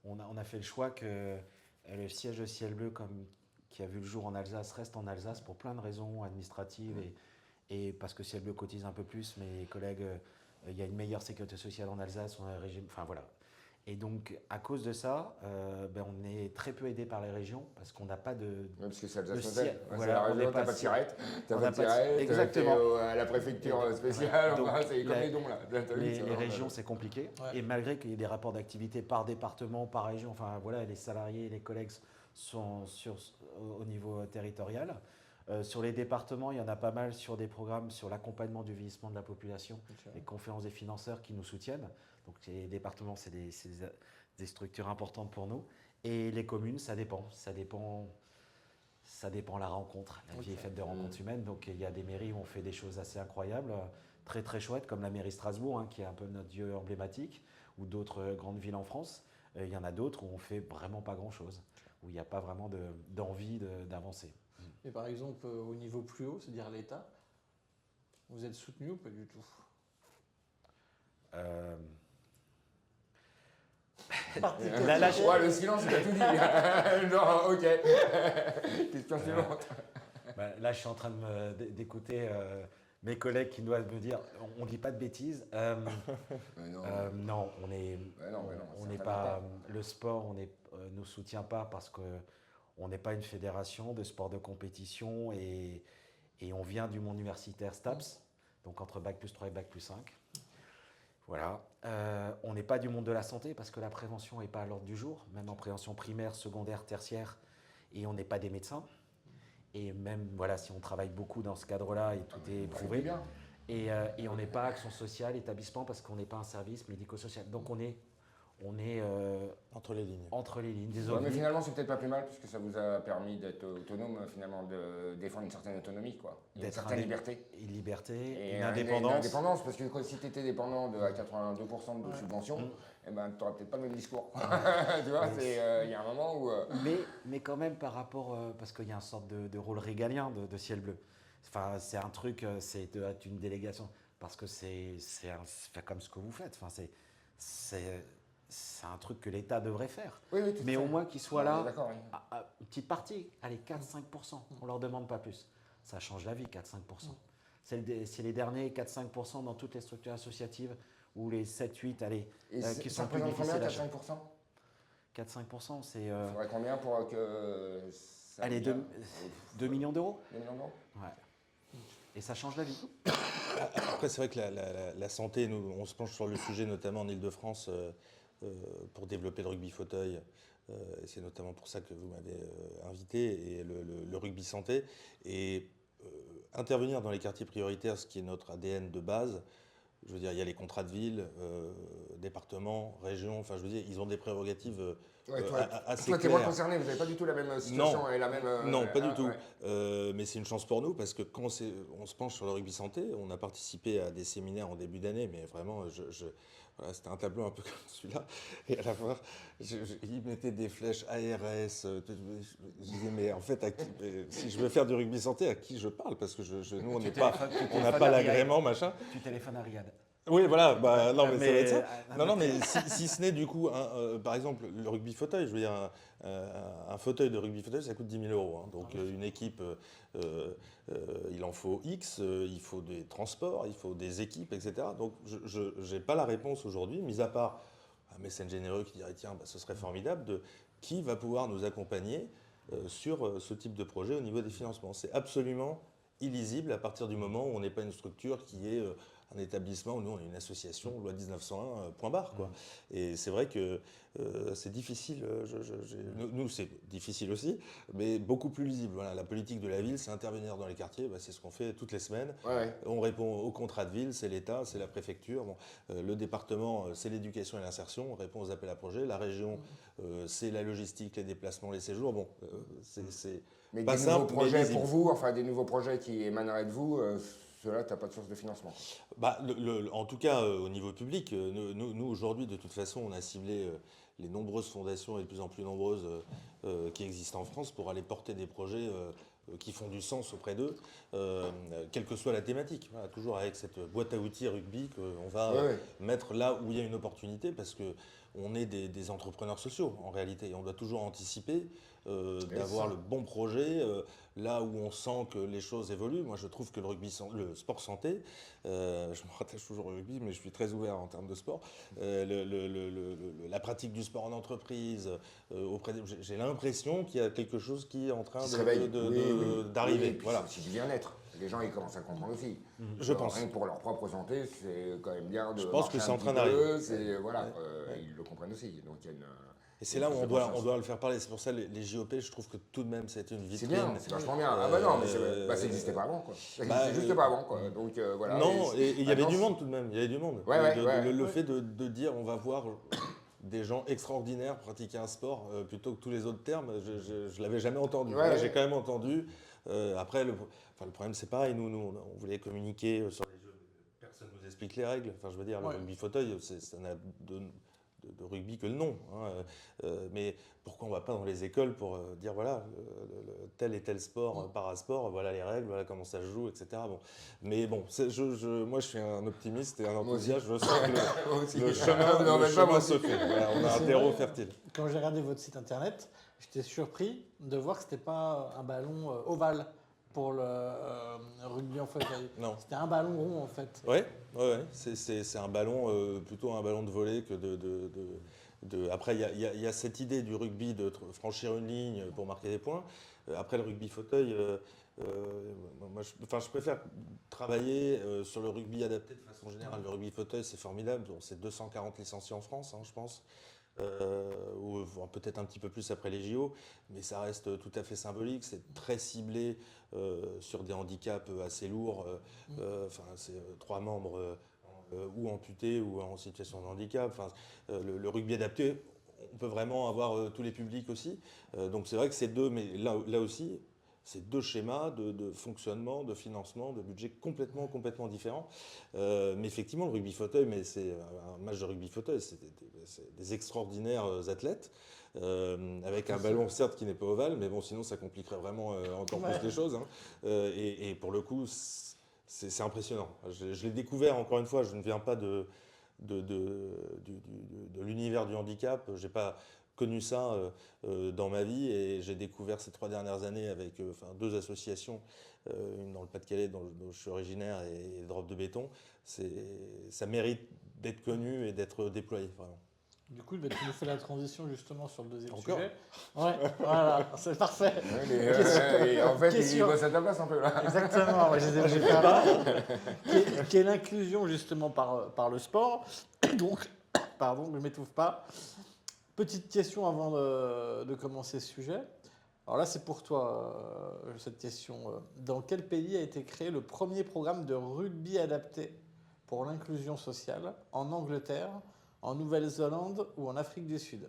on a fait le choix que le siège de Ciel Bleu, qui a vu le jour en Alsace, reste en Alsace pour plein de raisons administratives et parce que Ciel Bleu cotise un peu plus. Mes collègues, il y a une meilleure sécurité sociale en Alsace, on a un régime, enfin voilà. Et donc, à cause de ça, on est très peu aidé par les régions parce qu'on n'a pas de. Oui, parce que c'est Alsace-Moselle. Voilà, on n'a pas de tirette. T'as pas de tirette. Exactement. À la préfecture spéciale, Donc, c'est comme les dons là. Les régions, c'est compliqué. Ouais. Et malgré qu'il y ait des rapports d'activité par département, par région, enfin voilà, les salariés, les collègues sont au niveau territorial. Sur les départements, il y en a pas mal sur des programmes sur l'accompagnement du vieillissement de la population, les conférences des financeurs qui nous soutiennent. Donc les départements, c'est des structures importantes pour nous. Et les communes, ça dépend la rencontre. La vie est faite de rencontres humaines. Donc il y a des mairies où on fait des choses assez incroyables, très très chouettes, comme la mairie Strasbourg, qui est un peu notre dieu emblématique, ou d'autres grandes villes en France. Il y en a d'autres où on fait vraiment pas grand-chose, où il n'y a pas vraiment d'envie d'avancer. Et par exemple, au niveau plus haut, c'est-à-dire l'État, vous êtes soutenu ou pas du tout? Le silence, il a tout dit. Non, ok. Question suivante. Là, je suis en train d'écouter mes collègues qui doivent me dire on ne dit pas de bêtises. Non, on n'est pas. Le sport, nous soutient pas parce qu'on n'est pas une fédération de sport de compétition et on vient du monde universitaire STAPS, donc entre Bac+3 et Bac+5. Voilà. On n'est pas du monde de la santé parce que la prévention n'est pas à l'ordre du jour, même en prévention primaire, secondaire, tertiaire, et on n'est pas des médecins. Et même, voilà, si on travaille beaucoup dans ce cadre-là, et tout est prouvé. Et on n'est pas action sociale, établissement, parce qu'on n'est pas un service médico-social. Donc on On est Entre les lignes. entre les lignes, des Ouais, mais ovnis. finalement, c'est peut-être pas plus mal, puisque ça vous a permis d'être autonome, finalement, de défendre une certaine autonomie, quoi. Une D'être certaine liberté. Une liberté, Et une une indépendance. indépendance, parce que si tu étais dépendant à 82% de subventions, eh ben, tu n'auras peut-être pas le même discours. Tu vois, il y a un moment où... Mais quand même par rapport, parce qu'il y a une sorte de rôle régalien de ciel bleu. Enfin, c'est un truc, c'est une délégation, parce que c'est comme ce que vous faites. Enfin, c'est un truc que l'État devrait faire. Oui, oui, tout à Mais fait. au moins qu'ils soient On là, est d'accord, oui. une petite partie, allez, 4-5%, on leur demande pas plus. Ça change la vie, 4-5%. C'est les derniers 4-5% dans toutes les structures associatives, ou les 7-8, allez, Et qui ça sont plus représente combien, difficiles à 4-5%? 4-5%, c'est... Il faudrait combien pour que ça allez, devienne- 2 millions d'euros. 2 millions d'euros? Ouais. Et ça change la vie. Après, c'est vrai que la santé, nous, on se penche sur le sujet, notamment en Ile-de-France, pour développer le rugby fauteuil. Et c'est notamment pour ça que vous m'avez invité, et le rugby santé. Et intervenir dans les quartiers prioritaires, ce qui est notre ADN de base. Je veux dire, il y a les contrats de ville, départements, régions, enfin je veux dire, ils ont des prérogatives assez toi, t'es moins claires. concerné, vous n'avez pas du tout la même situation Non. et la même... Non, pas du tout. ouais. Mais c'est une chance pour nous parce que quand on se penche sur le rugby santé, on a participé à des séminaires en début d'année, mais vraiment, voilà, c'était un tableau un peu comme celui-là. Et à la fin, ils mettaient des flèches ARS. Je disais, mais en fait, si je veux faire du rugby santé, à qui je parle? Parce que nous, on n'a pas l'agrément, machin. Tu téléphones à Riyad. Oui, voilà, bah, non, mais ça va être ça. Mais- Non, mais si ce n'est du coup, par exemple, le rugby fauteuil, je veux dire, un fauteuil de rugby fauteuil, ça coûte 10 000 euros. Hein. Donc, une équipe, il en faut X, il faut des transports, il faut des équipes, etc. Donc, je n'ai pas la réponse aujourd'hui, mis à part un mécène généreux qui dirait, tiens, bah, ce serait formidable, de qui va pouvoir nous accompagner sur ce type de projet au niveau des financements. C'est absolument illisible à partir du moment où on n'est pas une structure qui est un établissement. Nous, on est une association, loi 1901, point barre, quoi. Et c'est vrai que c'est difficile. Nous, c'est difficile aussi, mais beaucoup plus lisible. Voilà, la politique de la ville, c'est intervenir dans les quartiers. Bah, c'est ce qu'on fait toutes les semaines. Ouais. On répond au contrat de ville, c'est l'État, c'est la préfecture. Bon, le département, c'est l'éducation et l'insertion. On répond aux appels à projets. La région, c'est la logistique, les déplacements, les séjours. Bon, c'est Mais pas des nouveaux simple, mais projets lisible. pour vous, enfin des nouveaux projets qui émaneraient de vous, ceux-là, tu n'as pas de source de financement. Bah, en tout cas, au niveau public, nous aujourd'hui, de toute façon, on a ciblé les nombreuses fondations et de plus en plus nombreuses qui existent en France pour aller porter des projets qui font du sens auprès d'eux, quelle que soit la thématique. Voilà, toujours avec cette boîte à outils rugby qu'on va mettre là où il y a une opportunité, parce qu'on est des entrepreneurs sociaux en réalité, et on doit toujours anticiper d'avoir le bon projet, là où on sent que les choses évoluent. Moi, je trouve que le sport santé, je me rattache toujours au rugby, mais je suis très ouvert en termes de sport, la pratique du sport en entreprise, j'ai l'impression qu'il y a quelque chose qui est en train d'arriver. Oui, Voilà. c'est du bien-être. Les gens, ils commencent à comprendre aussi. Je pense. Rien que pour leur propre santé, c'est quand même bien de Je pense que marcher c'est un en train petit peu, d'arriver. Voilà, ils le comprennent aussi. Donc, il y a une... Et c'est là où on doit le faire parler. C'est pour ça les JOP, je trouve que tout de même, c'était une vitrine. C'est bien, c'est vachement bien. Ah bah non, mais ça n'existait pas avant, quoi. Ça n'existait juste pas avant, quoi. Donc voilà. Non, et il y avait du monde tout de même. Il y avait du monde. Le fait de dire on va voir des gens extraordinaires pratiquer un sport plutôt que tous les autres termes, je l'avais jamais entendu. Là, j'ai quand même entendu. Après, le problème, c'est pareil. Nous, on voulait communiquer sur les jeux. Personne nous explique les règles. Enfin, je veux dire, le rugby fauteuil, ça n'a de rugby que le nom. Hein. Mais pourquoi on ne va pas dans les écoles pour dire voilà, tel et tel sport, parasport, voilà les règles, voilà comment ça se joue, etc. Bon. Mais bon, moi je suis un optimiste et un enthousiaste. Je sens que le chemin se fait. Voilà, on a un terreau fertile. Quand j'ai regardé votre site internet, j'étais surpris de voir que ce n'était pas un ballon ovale pour le rugby en fauteuil. Non. C'était un ballon rond en fait. Ouais. C'est un ballon, plutôt un ballon de volley que Après, il y a cette idée du rugby de franchir une ligne pour marquer des points. Après, le rugby fauteuil, moi, je préfère travailler sur le rugby adapté de façon générale. Le rugby fauteuil, c'est formidable. C'est 240 licenciés en France, hein, je pense. Ou peut-être un petit peu plus après les JO, mais ça reste tout à fait symbolique. C'est très ciblé sur des handicaps assez lourds. C'est 3 membres ou amputés ou en situation de handicap. Enfin, le rugby adapté, on peut vraiment avoir tous les publics aussi. Donc c'est vrai que c'est deux, mais là aussi, c'est deux schémas de fonctionnement, de financement, de budget complètement différents. Mais effectivement, le rugby fauteuil, mais c'est un match de rugby fauteuil, c'est des extraordinaires athlètes. Avec un ballon certes qui n'est pas ovale, mais bon, sinon ça compliquerait vraiment encore plus les choses, hein. Et pour le coup, c'est impressionnant. Je l'ai découvert, encore une fois, je ne viens pas de l'univers du handicap. J'ai pas connu ça dans ma vie, et j'ai découvert ces 3 dernières années avec 2 associations, une dans le Pas-de-Calais dont je suis originaire et Drop de Béton. Ça mérite d'être connu et d'être déployé, vraiment. Du coup, tu nous fais la transition justement sur le deuxième Encore sujet. Ouais, voilà, c'est parfait. Et en fait, il Question. bosse à ta place un peu là. Exactement, ouais, je les ai obligés de faire là. Qui est l'inclusion justement par le sport. Donc, pardon, je ne m'étouffe pas. Petite question avant de commencer ce sujet. Alors là, c'est pour toi, cette question. Dans quel pays a été créé le premier programme de rugby adapté pour l'inclusion sociale? En Angleterre, en Nouvelle-Zélande ou en Afrique du Sud?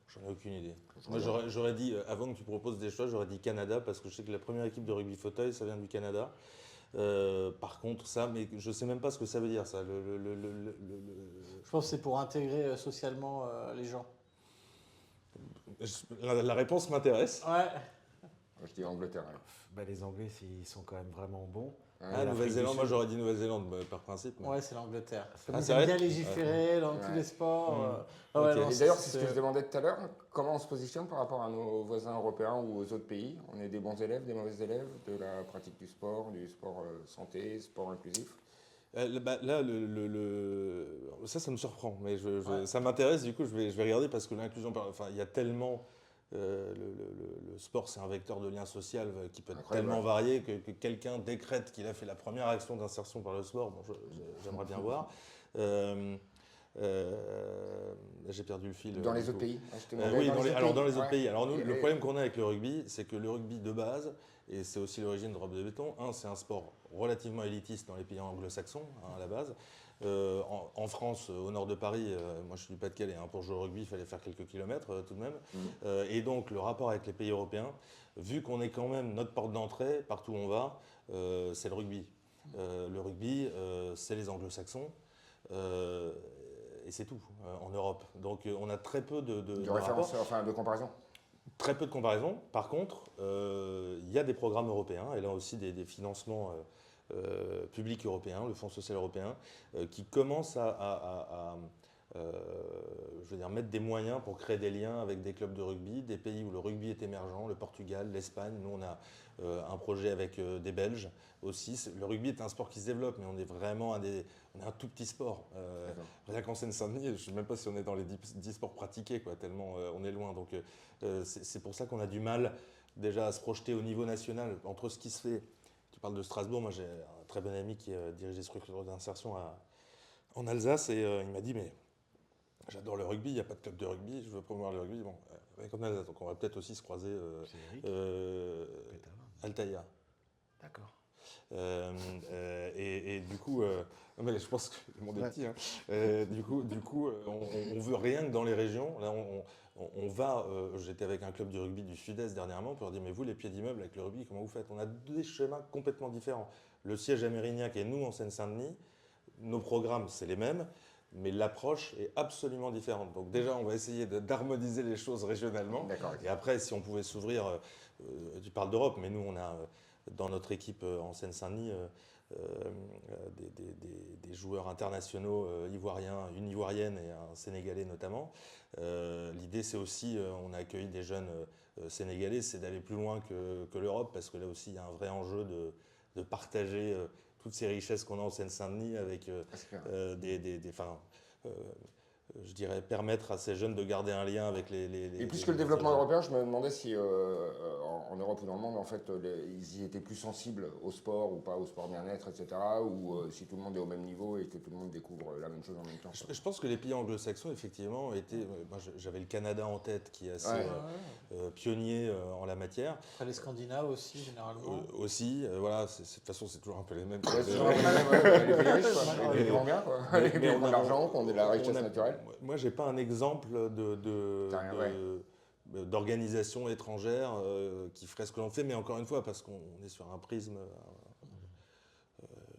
J'en ai aucune idée. Moi, j'aurais dit, avant que tu proposes des choix, j'aurais dit Canada, parce que je sais que la première équipe de rugby fauteuil, ça vient du Canada. Par contre, ça, mais je ne sais même pas ce que ça veut dire, ça. Je pense que c'est pour intégrer socialement les gens. La réponse m'intéresse. Ouais. Je dis Angleterre. Alors. Les Anglais, ils sont quand même vraiment bons. Nouvelle-Zélande, moi j'aurais dit Nouvelle-Zélande par principe. Mais... Ouais, c'est l'Angleterre. Ah, Ils aiment bien légiférer dans tous les sports. Okay. Non, et d'ailleurs, c'est ce que je demandais tout à l'heure. Comment on se positionne par rapport à nos voisins européens ou aux autres pays? On est des bons élèves, des mauvais élèves de la pratique du sport santé, sport inclusif? Là, ça me surprend, mais ça m'intéresse, du coup, je vais regarder, parce que l'inclusion, il y a tellement... le sport, c'est un vecteur de lien social qui peut être tellement varié que quelqu'un décrète qu'il a fait la première action d'insertion par le sport. Bon, j'aimerais bien voir. J'ai perdu le fil. Dans les autres pays? Oui, dans les autres pays. Alors nous, le problème qu'on a avec le rugby, c'est que le rugby de base, et c'est aussi l'origine de Drop de Béton, c'est un sport relativement élitiste dans les pays anglo-saxons, à la base. En France, au nord de Paris, moi je suis du Pas-de-Calais, pour jouer au rugby, il fallait faire quelques kilomètres tout de même. Et donc le rapport avec les pays européens, vu qu'on est quand même notre porte d'entrée, partout où on va, c'est le rugby. Le rugby, c'est les anglo-saxons. Et c'est tout en Europe. Donc on a très peu de référence, de comparaison. Très peu de comparaison. Par contre, il y a des programmes européens, et là aussi des financements publics européens, le Fonds social européen, qui commencent à mettre des moyens pour créer des liens avec des clubs de rugby, des pays où le rugby est émergent, le Portugal, l'Espagne. Nous, on a un projet avec des Belges aussi. Le rugby est un sport qui se développe, mais on est vraiment on est un tout petit sport. Rien qu'en Seine-Saint-Denis, je ne sais même pas si on est dans les 10 sports pratiqués, tellement on est loin. Donc c'est pour ça qu'on a du mal déjà à se projeter au niveau national entre ce qui se fait. Tu parles de Strasbourg, moi j'ai un très bon ami qui dirige des structures d'insertion en Alsace, et il m'a dit, mais j'adore le rugby, il n'y a pas de club de rugby, je veux promouvoir le rugby. Bon, avec en Alsace, donc on va peut-être aussi se croiser Altaïa. D'accord. Et du coup, mais je pense que le monde est petit. Du coup, on veut rien que dans les régions. Là, on va. J'étais avec un club du rugby du Sud-Est dernièrement pour leur dire, mais vous, les pieds d'immeuble avec le rugby, comment vous faites? On a des schémas complètement différents. Le siège à Mérignac et nous en Seine-Saint-Denis, nos programmes, c'est les mêmes, mais l'approche est absolument différente. Donc déjà, on va essayer d'harmoniser les choses régionalement. Et après, si on pouvait s'ouvrir, tu parles d'Europe, mais nous, on a dans notre équipe en Seine-Saint-Denis des joueurs internationaux ivoiriens, une ivoirienne et un sénégalais notamment. L'idée, c'est aussi, on a accueilli des jeunes sénégalais, c'est d'aller plus loin que l'Europe, parce que là aussi, il y a un vrai enjeu de partager toutes ces richesses qu'on a en Seine-Saint-Denis avec je dirais, permettre à ces jeunes de garder un lien avec les Et plus que le développement européen, je me demandais si en Europe ou dans le monde, en fait, ils y étaient plus sensibles au sport ou pas au sport bien-être, etc. Ou si tout le monde est au même niveau et que tout le monde découvre la même chose en même temps. Je pense que les pays anglo-saxons, effectivement, étaient. Moi, j'avais le Canada en tête, qui est assez pionnier en la matière. Après les Scandinaves aussi, généralement. Aussi, voilà, de toute façon, c'est toujours un peu les mêmes. Ouais, c'est toujours les pays riches, quoi. Les grands bien, quoi. Les pays qui ont de l'argent, qui ont de la richesse naturelle. Moi, j'ai pas un exemple d'organisation étrangère qui ferait ce que l'on fait, mais encore une fois, parce qu'on est sur un prisme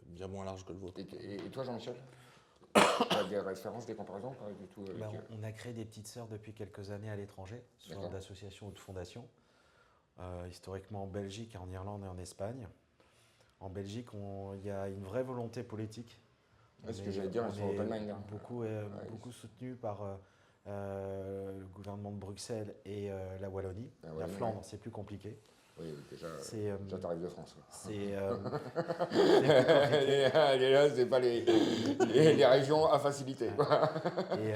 bien moins large que le vôtre. Et toi, Jean-Michel, tu as des références, des comparaisons, pas du tout avec... On a créé des petites sœurs depuis quelques années à l'étranger, sous forme d'associations ou de fondations, historiquement en Belgique, en Irlande et en Espagne. En Belgique, il y a une vraie volonté politique. Ce que j'allais dire, elles sont open mind. Beaucoup soutenues par le gouvernement de Bruxelles et la Wallonie. La Flandre, c'est plus compliqué. Oui, déjà t'arrives de France. C'est là, c'est pas les régions à faciliter. Et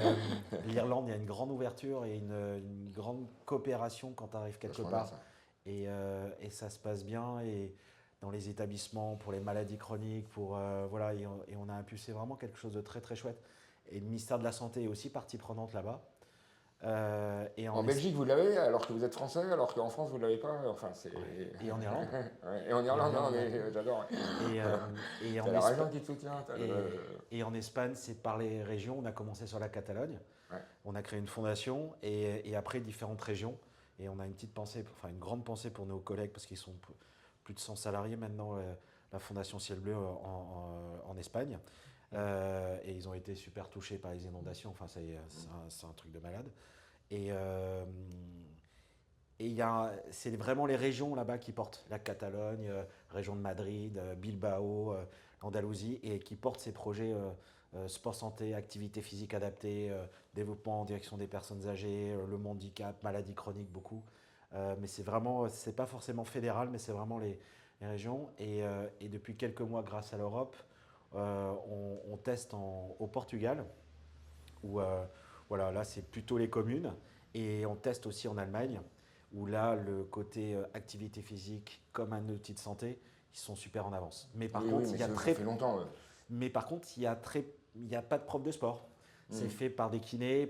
l'Irlande, il y a une grande ouverture et une grande coopération quand tu arrives quelque part. Et ça se passe bien. Et dans les établissements, pour les maladies chroniques, voilà, et on a impulsé vraiment quelque chose de très très chouette. Et le ministère de la Santé est aussi partie prenante là-bas. En Belgique, vous l'avez, alors que vous êtes français, alors qu'en France, vous ne l'avez pas. Enfin, et en Irlande. Et en Irlande, non, mais j'adore. Et t'as la région qui te soutient. Et en Espagne, c'est par les régions. On a commencé sur la Catalogne. Ouais. On a créé une fondation et après différentes régions. Et on a une petite pensée, enfin une grande pensée pour nos collègues parce qu'ils sont plus de 100 salariés maintenant, la Fondation Ciel Bleu en Espagne. Et ils ont été super touchés par les inondations. Enfin, c'est un truc de malade. Et c'est vraiment les régions là-bas qui portent. La Catalogne, région de Madrid, Bilbao, Andalousie, et qui portent ces projets sport santé, activité physique adaptée, développement en direction des personnes âgées, le handicap, maladies chroniques, beaucoup. Mais c'est pas forcément fédéral, mais c'est vraiment les régions. Et depuis quelques mois, grâce à l'Europe, on teste au Portugal, où voilà, là c'est plutôt les communes, et on teste aussi en Allemagne, où là le côté activité physique comme un outil de santé, ils sont super en avance. Mais par contre, il y a très longtemps. Mais par contre, il y a pas de prof de sport. C'est fait par des kinés,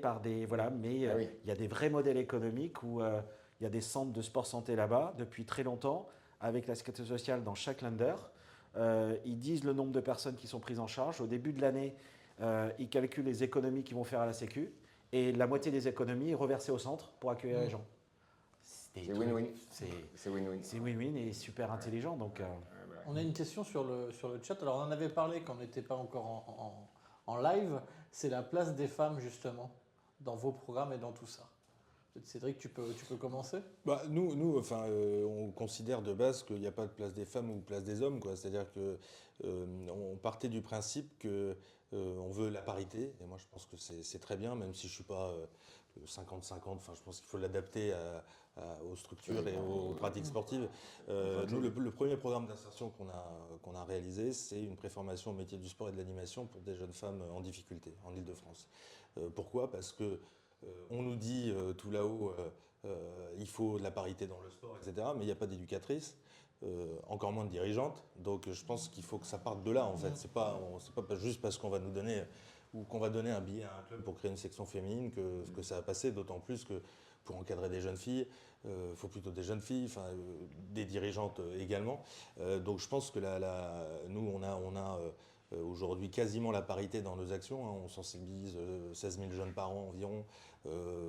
mais il y a des vrais modèles économiques où il y a des centres de sport santé là-bas depuis très longtemps, avec la sécurité sociale dans chaque Länder. Ils disent le nombre de personnes qui sont prises en charge. Au début de l'année, ils calculent les économies qu'ils vont faire à la Sécu. Et la moitié des économies est reversée au centre pour accueillir les gens. C'est win-win. C'est win-win. C'est win-win et super intelligent. Donc, On a une question sur le chat. Alors, on en avait parlé quand on n'était pas encore en live. C'est la place des femmes, justement, dans vos programmes et dans tout ça. Cédric, tu peux commencer ? Nous, on considère de base qu'il n'y a pas de place des femmes ou place des hommes, quoi. C'est-à-dire qu'on partait du principe qu'on veut la parité, et moi je pense que c'est très bien, même si je ne suis pas 50-50, je pense qu'il faut l'adapter aux structures et aux pratiques sportives. Nous, le premier programme d'insertion qu'on a réalisé, c'est une préformation au métier du sport et de l'animation pour des jeunes femmes en difficulté, en Île-de-France. Pourquoi ? Parce que on nous dit tout là-haut, il faut de la parité dans le sport, etc. Mais il n'y a pas d'éducatrice, encore moins de dirigeante. Donc je pense qu'il faut que ça parte de là, en fait. C'est pas juste parce qu'on va nous donner ou qu'on va donner un billet à un club pour créer une section féminine que ça va passer. D'autant plus que pour encadrer des jeunes filles, il faut plutôt des jeunes filles, des dirigeantes également. Donc je pense que nous, on a aujourd'hui quasiment la parité dans nos actions. On sensibilise 16 000 jeunes par an environ,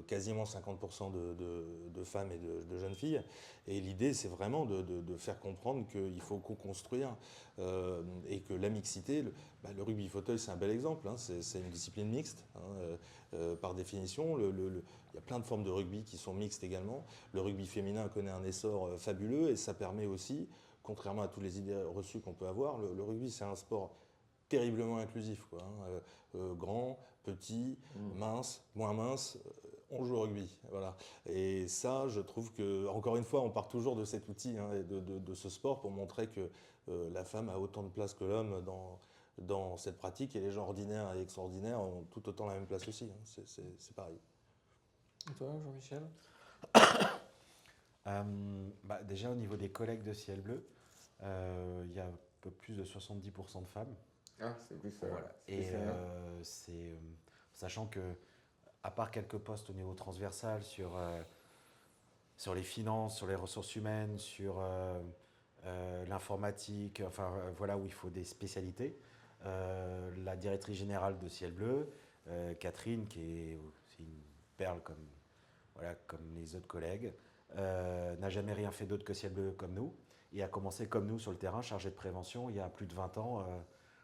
quasiment 50% de femmes et de jeunes filles. Et l'idée, c'est vraiment de faire comprendre qu'il faut co-construire et que la mixité, le rugby fauteuil, c'est un bel exemple. C'est une discipline mixte, par définition. Il y a plein de formes de rugby qui sont mixtes également. Le rugby féminin connaît un essor fabuleux et ça permet aussi, contrairement à toutes les idées reçues qu'on peut avoir, le rugby, c'est un sport terriblement inclusif, quoi, grand, petit, mince, moins mince, on joue au rugby, voilà. Et ça, je trouve que, encore une fois, on part toujours de cet outil et de ce sport pour montrer que la femme a autant de place que l'homme dans cette pratique et les gens ordinaires et extraordinaires ont tout autant la même place aussi. Hein. C'est pareil. Et toi, Jean-Michel? Déjà, au niveau des collègues de Ciel Bleu, il y a un peu plus de 70% de femmes. Ah, c'est plus. Voilà. Et sachant que, à part quelques postes au niveau transversal sur les finances, sur les ressources humaines, sur l'informatique, voilà où il faut des spécialités, la directrice générale de Ciel Bleu, Catherine, qui est aussi une perle comme les autres collègues, n'a jamais rien fait d'autre que Ciel Bleu comme nous, et a commencé comme nous sur le terrain, chargé de prévention, il y a plus de 20 ans.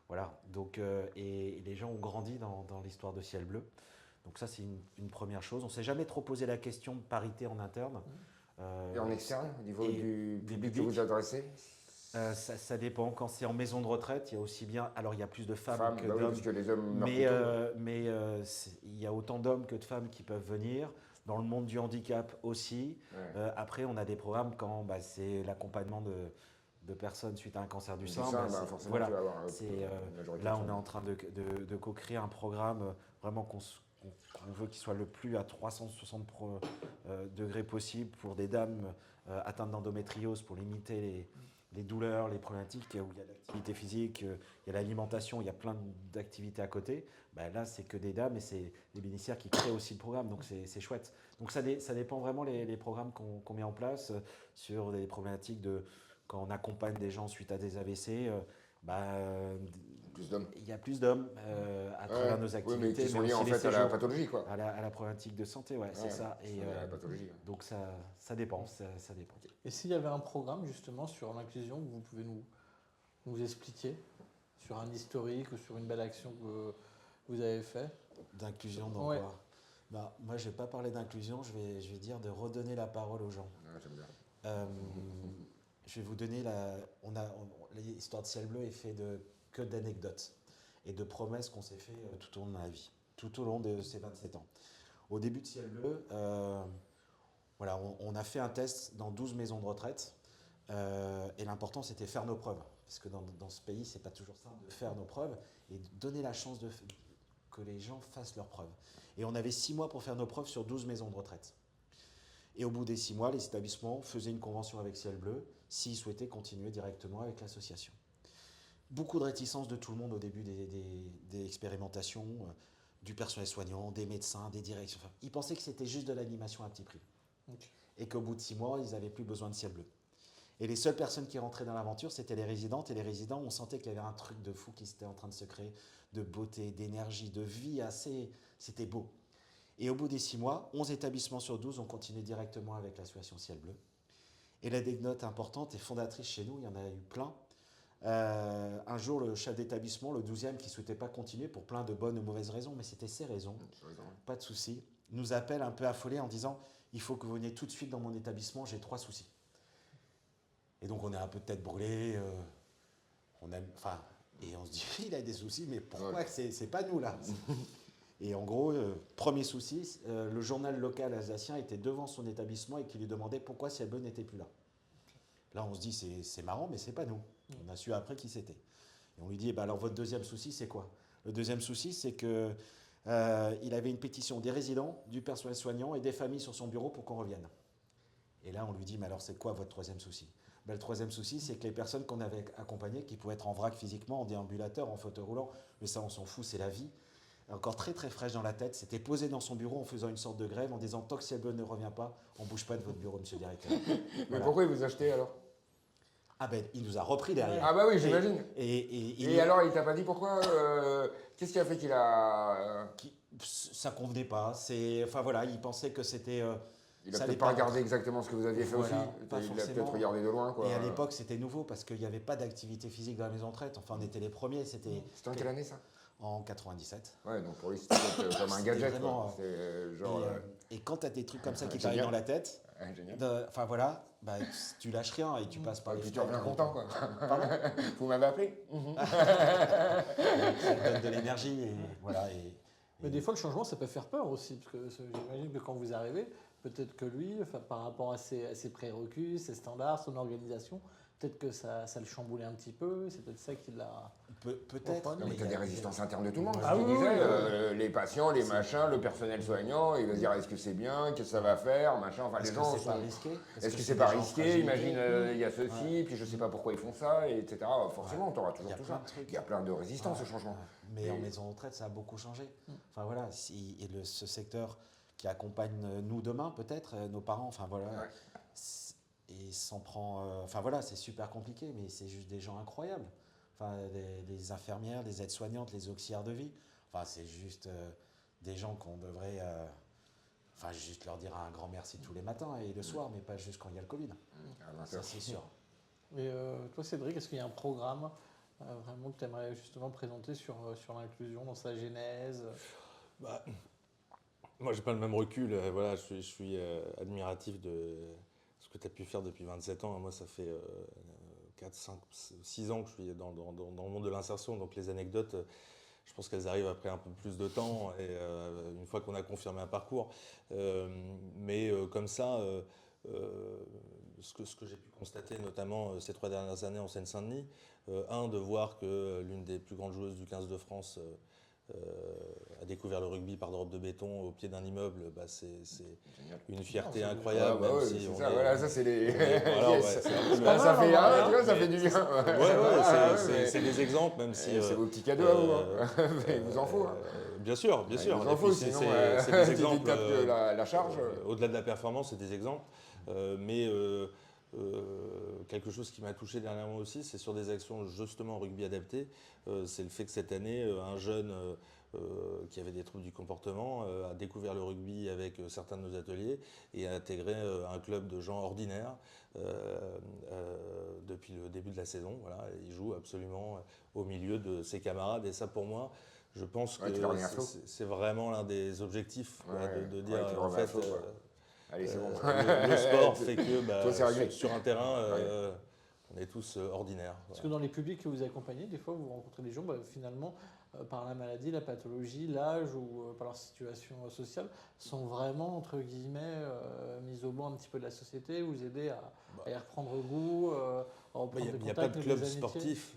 Voilà. Donc, et les gens ont grandi dans l'histoire de Ciel Bleu. Donc ça, c'est une première chose. On ne s'est jamais trop posé la question de parité en interne. Et en externe, au niveau du public que publics, vous adressez? Ça dépend. Quand c'est en maison de retraite, il y a aussi bien... Alors, il y a plus de femmes que bah oui, d'hommes. parce que les hommes meurent Mais il y a autant d'hommes que de femmes qui peuvent venir. Dans le monde du handicap aussi. Ouais. Après, on a des programmes quand c'est l'accompagnement de personnes suite à un cancer du sein. Forcément, Voilà. tu vas avoir Là, on est en train de co-créer un programme vraiment qu'on veut qu'il soit le plus à 360 degrés possible pour des dames atteintes d'endométriose, pour limiter les douleurs, les problématiques, où il y a l'activité physique, il y a l'alimentation, il y a plein d'activités à côté. Là, c'est que des dames et c'est les bénéficiaires qui créent aussi le programme, donc c'est chouette. Donc ça dépend vraiment les programmes qu'on met en place sur des problématiques de quand on accompagne des gens suite à des AVC. plus d'hommes. Il y a plus d'hommes à travers nos activités. Oui, mais qui sont liés aussi en fait à la pathologie, quoi. à la problématique de santé, c'est ça. Et la pathologie. Donc ça dépend, ça dépend. Et s'il y avait un programme justement sur l'inclusion que vous pouvez nous expliquer, sur un historique ou sur une belle action que vous avez fait? D'inclusion dans quoi? Moi, je ne vais pas parler d'inclusion, je vais dire de redonner la parole aux gens. J'aime bien. Je vais vous donner l'histoire de Ciel Bleu est fait que d'anecdotes et de promesses qu'on s'est fait tout au long de ma vie, tout au long de ces 27 ans. Au début de Ciel Bleu, on a fait un test dans 12 maisons de retraite et l'important c'était faire nos preuves. Parce que dans ce pays, c'est pas toujours simple de faire nos preuves et de donner la chance que les gens fassent leurs preuves. Et on avait 6 mois pour faire nos preuves sur 12 maisons de retraite. Et au bout des 6 mois, les établissements faisaient une convention avec Ciel Bleu s'ils souhaitaient continuer directement avec l'association. Beaucoup de réticence de tout le monde au début des expérimentations, du personnel soignant, des médecins, des directions. Ils pensaient que c'était juste de l'animation à petit prix. Okay. Et qu'au bout de 6 mois, ils n'avaient plus besoin de Ciel Bleu. Et les seules personnes qui rentraient dans l'aventure, c'était les résidentes. Et les résidents, on sentait qu'il y avait un truc de fou qui s'était en train de se créer, de beauté, d'énergie, de vie assez... C'était beau. Et au bout des 6 mois, 11 établissements sur 12 ont continué directement avec l'association Ciel Bleu. Et l'anecdote importante et fondatrice chez nous, il y en a eu plein. Un jour, le chef d'établissement, le 12e, qui ne souhaitait pas continuer pour plein de bonnes ou mauvaises raisons, mais c'était ses raisons, pas de souci, nous appelle un peu affolé en disant « Il faut que vous veniez tout de suite dans mon établissement, j'ai 3 soucis ». Et donc, on est un peu tête brûlée. Et on se dit, il a des soucis, mais pourquoi c'est pas nous, là? Et en gros, premier souci, le journal local alsacien était devant son établissement et qui lui demandait pourquoi Ciel Bleu n'était plus là. Là, on se dit, c'est marrant, mais c'est pas nous. On a su après qui c'était. Et on lui dit, alors votre deuxième souci, c'est quoi? Le deuxième souci, c'est que il avait une pétition des résidents, du personnel soignant et des familles sur son bureau pour qu'on revienne. Et là, on lui dit, mais alors c'est quoi votre troisième souci? Le troisième souci, c'est que les personnes qu'on avait accompagnées, qui pouvaient être en vrac physiquement, en déambulateur, en fauteuil roulant, mais ça, on s'en fout, c'est la vie, encore très très fraîche dans la tête, s'était posé dans son bureau en faisant une sorte de grève, en disant tant que Ciel Bleu ne revient pas, on ne bouge pas de votre bureau, monsieur le directeur. Mais pourquoi il vous achetez alors? Il nous a repris derrière. Ah bah oui, j'imagine. Et alors, il t'a pas dit pourquoi? Qu'est-ce qui a fait qu'il a... Ça convenait pas. Il pensait que c'était... Il n'a peut-être pas regardé exactement ce que vous aviez fait aussi. Il a peut-être regardé de loin, quoi. Et à l'époque, c'était nouveau parce qu'il n'y avait pas d'activité physique dans la maison de retraite. Enfin, on était les premiers. C'était en quelle année, ça? En 97. Ouais, donc pour lui, c'était comme un gadget. Vraiment, et quand tu as des trucs comme ça qui t'arrivent dans la tête, tu lâches rien et tu passes par les... Et puis tu reviens content, quoi. Vous m'avez appelé. Ça donne de l'énergie et voilà. Mais des fois, le changement, ça peut faire peur aussi, parce que j'imagine que quand vous arrivez, peut-être que lui, enfin, par rapport à ses prérequis, ses standards, son organisation, peut-être que ça le chamboulait un petit peu. C'est peut-être ça qui l'a. Peut-être. Non, mais tu as des résistances internes de tout le monde. Ah tu oui, disais, oui, les patients, les machins, le personnel soignant, il va se dire est-ce que c'est bien, qu'est-ce que ça va faire, machin. Enfin, les Est-ce gens que c'est pas sont. risqué? Est-ce que c'est des pas gens en risqué? fragilité? Imagine, il y a ceci, puis je sais pas pourquoi ils font ça, etc. Forcément, tu auras Il y toujours a tout plein ça. de trucs. Il y a plein de résistances Ouais. au changement. Mais Et- en maison de retraite, ça a beaucoup changé. Enfin voilà, ce secteur qui accompagne nous demain, peut-être, nos parents, enfin voilà, Ouais. et s'en prend. Enfin voilà, c'est super compliqué, mais c'est juste des gens incroyables. Enfin, les infirmières, les aides-soignantes, les auxiliaires de vie. Enfin, c'est juste des gens qu'on devrait. Enfin, juste leur dire un grand merci tous les matins et le soir, mais pas juste quand il y a le Covid. À 20 Ça, heures. c'est sûr. Et toi, Cédric, est-ce qu'il y a un programme vraiment que tu aimerais justement présenter sur l'inclusion dans sa genèse? Bah, moi, j'ai pas le même recul. Voilà, je suis admiratif de ce que tu as pu faire depuis 27 ans. Moi, ça fait 4, 5, 6 ans que je suis dans le monde de l'insertion. Donc, les anecdotes, je pense qu'elles arrivent après un peu plus de temps et une fois qu'on a confirmé un parcours. Mais comme ça, ce que j'ai pu constater, notamment ces 3 dernières années en Seine-Saint-Denis, de voir que l'une des plus grandes joueuses du 15 de France a découvert le rugby par drop de béton au pied d'un immeuble, bah c'est Génial. une fierté Ah, incroyable. Ah, bah même ouais, si c'est on ça, est- voilà, ça c'est les. Voilà, ouais, Yes. c'est un peu le- Bah, ça fait, mal, tu vois, ça mais- fait du bien. c'est des exemples, même si. C'est vos petits cadeaux à vous. Hein. Mais il vous en faut. Hein. Bien sûr, bien Ouais, sûr. il vous en Et faut, puis, sinon, c'est des tu exemples. tapes la charge. Au-delà de la performance, c'est des exemples. Mais quelque chose qui m'a touché dernièrement aussi, c'est sur des actions justement rugby adapté. C'est le fait que cette année, un jeune qui avait des troubles du comportement a découvert le rugby avec certains de nos ateliers et a intégré un club de gens ordinaires depuis le début de la saison. Voilà, et il joue absolument au milieu de ses camarades. Et ça, pour moi, je pense Ouais, que tu le remets à flot. c'est vraiment l'un des objectifs quoi, Ouais, de ouais, dire tu le en remets à fait. flot, quoi. Allez, c'est bon. Le sport fait que bah, Toi, c'est réglé. sur un terrain, on est tous ordinaires. Parce que dans les publics que vous accompagnez, des fois, vous rencontrez des gens, bah, finalement, par la maladie, la pathologie, l'âge ou par leur situation sociale, sont vraiment, entre guillemets, mis au banc un petit peu de la société, vous aider à y reprendre goût, à reprendre Il des n'y a pas contacts, de des club amitiés. sportif.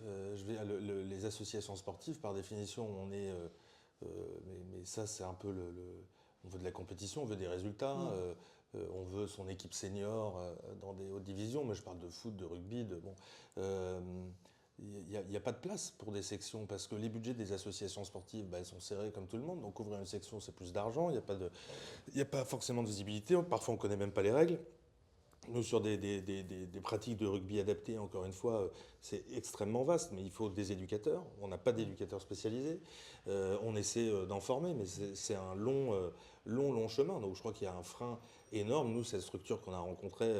Les associations sportives, par définition, on est. Mais ça, c'est un peu on veut de la compétition, on veut des résultats. On veut son équipe senior dans des hautes divisions, mais je parle de foot, de rugby, il n'y a pas de place pour des sections parce que les budgets des associations sportives, bah, elles sont serrés comme tout le monde. Donc ouvrir une section, c'est plus d'argent. Il n'y a pas forcément de visibilité. Parfois, on ne connaît même pas les règles. Nous, sur des pratiques de rugby adaptées, encore une fois, c'est extrêmement vaste, mais il faut des éducateurs. On n'a pas d'éducateurs spécialisés. On essaie d'en former, mais c'est un long chemin. Donc je crois qu'il y a un frein énorme. Nous, cette structure qu'on a rencontrée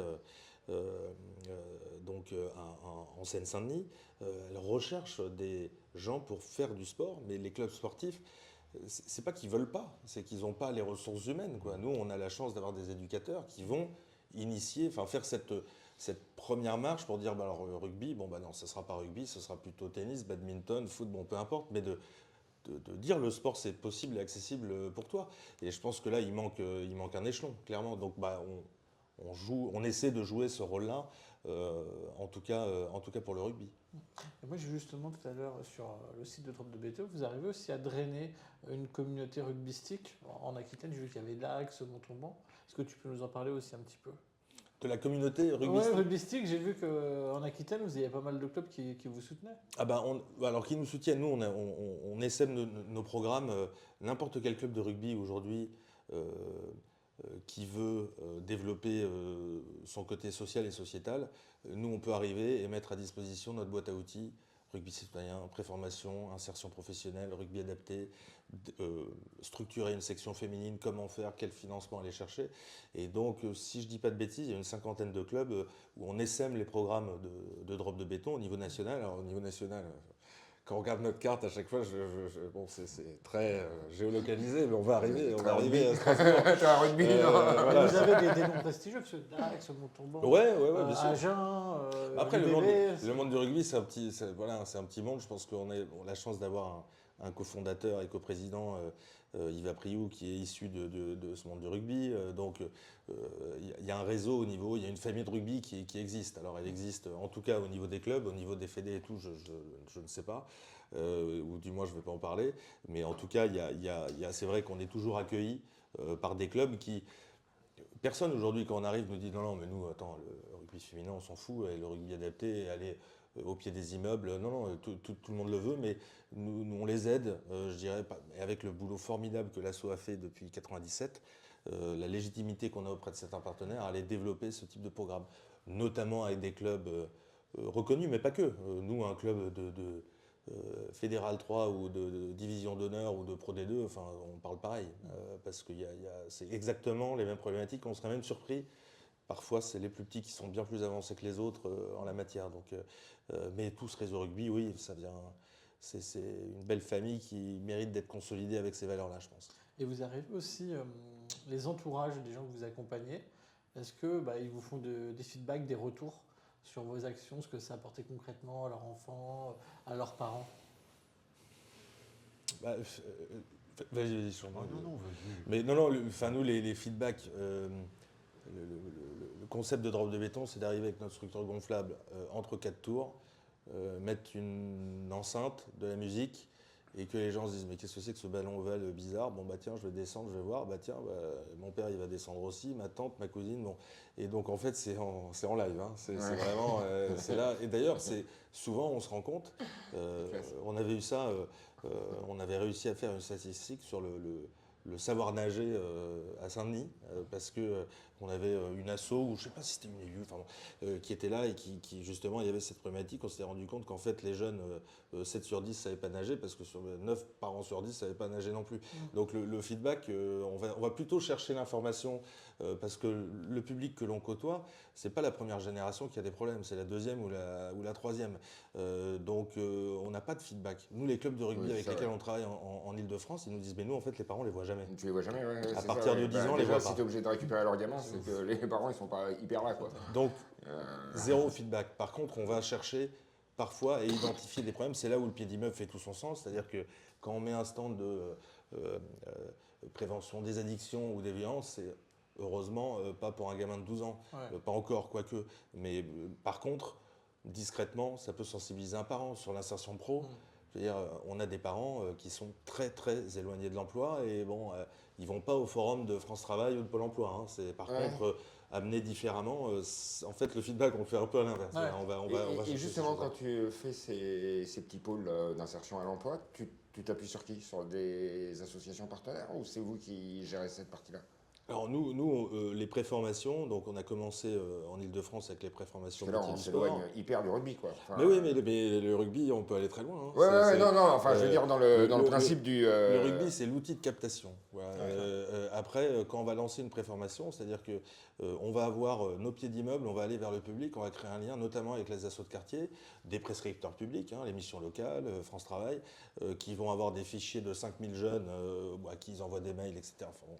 en Seine-Saint-Denis, elle recherche des gens pour faire du sport, mais les clubs sportifs, c'est pas qu'ils veulent pas, c'est qu'ils n'ont pas les ressources humaines, quoi. Nous, on a la chance d'avoir des éducateurs qui vont initier, enfin faire cette première marche pour dire, bah alors rugby, bon bah non, ça sera pas rugby, ce sera plutôt tennis, badminton, foot, bon peu importe, mais de dire le sport c'est possible et accessible pour toi. Et je pense que là il manque un échelon, clairement. Donc bah on essaie de jouer ce rôle-là, en tout cas pour le rugby. Et moi, j'ai justement tout à l'heure sur le site de Drop de Béton, vous arrivez aussi à drainer une communauté rugbystique. En Aquitaine, j'ai vu qu'il y avait l'Axe, Montauban. Est-ce que tu peux nous en parler aussi un petit peu? De la communauté Oui, rugbystique. rugbystique, j'ai vu qu'en Aquitaine, vous aviez pas mal de clubs qui vous soutenaient. Ah ben alors qui nous soutiennent, nous on essaime nos programmes, n'importe quel club de rugby aujourd'hui qui veut développer son côté social et sociétal, nous on peut arriver et mettre à disposition notre boîte à outils, rugby citoyen, préformation, insertion professionnelle, rugby adapté, structurer une section féminine, comment faire, quel financement aller chercher. Et donc, si je ne dis pas de bêtises, il y a une 50aine de clubs où on essaime les programmes de drop de béton au niveau national. Alors au niveau national, quand on regarde notre carte à chaque fois, bon, c'est très géolocalisé, mais on va arriver à Strasbourg. T'as un rugby, non Voilà. Vous avez des noms prestigieux, parce que Dax, Montauban, Ouais, bien sûr. Agen, Après, le l'UBB, monde du rugby, c'est un petit monde. Je pense qu'on a la chance d'avoir un cofondateur et coprésident Yves Priou qui est issu de ce monde du rugby. Donc il y a un réseau au niveau, il y a une famille de rugby qui existe. Alors elle existe en tout cas au niveau des clubs, au niveau des fédés et tout, je ne sais pas. Ou du moins je ne vais pas en parler. Mais en tout cas, c'est vrai qu'on est toujours accueillis par des clubs qui... Personne aujourd'hui, quand on arrive, nous dit non, mais nous, attends, le rugby féminin, on s'en fout, et le rugby adapté, aller au pied des immeubles, non, tout le monde le veut, mais nous on les aide, je dirais, avec le boulot formidable que l'ASSO a fait depuis 1997, la légitimité qu'on a auprès de certains partenaires à aller développer ce type de programme, notamment avec des clubs reconnus, mais pas que. Nous, un club de Fédéral 3 ou de Division d'honneur ou de Pro D2, enfin, on parle pareil, parce que c'est exactement les mêmes problématiques, on serait même surpris. Parfois, c'est les plus petits qui sont bien plus avancés que les autres en la matière. Donc, mais tout ce réseau rugby, oui, c'est une belle famille qui mérite d'être consolidée avec ces valeurs-là, je pense. Et vous arrivez aussi, les entourages des gens que vous accompagnez, est-ce que ils vous font des feedbacks, des retours sur vos actions, ce que ça a apporté concrètement à leurs enfants, à leurs parents? Vas-y, sur moi. Non, vas-y. Mais non, nous, les feedbacks, le concept de drop de béton, c'est d'arriver avec notre structure gonflable entre 4 tours, mettre une enceinte, de la musique, et que les gens se disent mais qu'est-ce que c'est que ce ballon ovale bizarre, bon bah tiens je vais descendre, je vais voir, bah tiens mon père il va descendre aussi, ma tante, ma cousine, bon. Et donc en fait c'est en live, hein. C'est vraiment c'est là, et d'ailleurs c'est souvent on se rend compte, on avait eu ça, on avait réussi à faire une statistique sur le savoir nager à Saint-Denis, parce que on avait une asso, ou je sais pas si c'était une élue, qui était là et qui justement, il y avait cette problématique. On s'était rendu compte qu'en fait, les jeunes, 7 sur 10 ne savaient pas nager, parce que sur 9 parents sur 10 ne savaient pas nager non plus. Donc le feedback, on va plutôt chercher l'information, parce que le public que l'on côtoie, c'est pas la première génération qui a des problèmes, c'est la deuxième ou la troisième. Donc on n'a pas de feedback. Nous, les clubs de rugby avec lesquels on travaille en Ile-de-France, ils nous disent mais nous, en fait, les parents, on les voit jamais. Tu les vois jamais, ouais. À partir de 10 ans, les déjà, vois si pas. tu es obligé de récupérer leurs gamins, c'est que les parents, ils sont pas hyper là, quoi. Donc, zéro feedback. Par contre, on va chercher parfois et identifier des problèmes. C'est là où le pied d'immeuble fait tout son sens. C'est-à-dire que quand on met un stand de prévention des addictions ou des violences, c'est heureusement pas pour un gamin de 12 ans. Pas encore, quoique. Mais par contre, discrètement, ça peut sensibiliser un parent sur l'insertion pro. Je veux dire, on a des parents qui sont très très éloignés de l'emploi et bon, ils vont pas au forum de France Travail ou de Pôle Emploi. Hein. C'est par contre amené différemment. En fait, le feedback, on le fait un peu à l'inverse. Et justement, quand tu fais ces petits pôles d'insertion à l'emploi, tu t'appuies sur qui? Sur des associations partenaires ou c'est vous qui gérez cette partie-là? Alors nous les préformations, donc on a commencé en Ile-de-France avec les préformations. Parce que là, on s'éloigne hyper du rugby, quoi. Enfin, mais oui, mais le rugby, on peut aller très loin. Hein. Non, enfin, je veux dire, dans le principe du... Le rugby, c'est l'outil de captation. Voilà. Après, quand on va lancer une préformation, c'est-à-dire que on va avoir nos pieds d'immeuble, on va aller vers le public, on va créer un lien, notamment avec les assos de quartier, des prescripteurs publics, les missions locales, France Travail, qui vont avoir des fichiers de 5000 jeunes à qui ils envoient des mails, etc. Enfin, bon,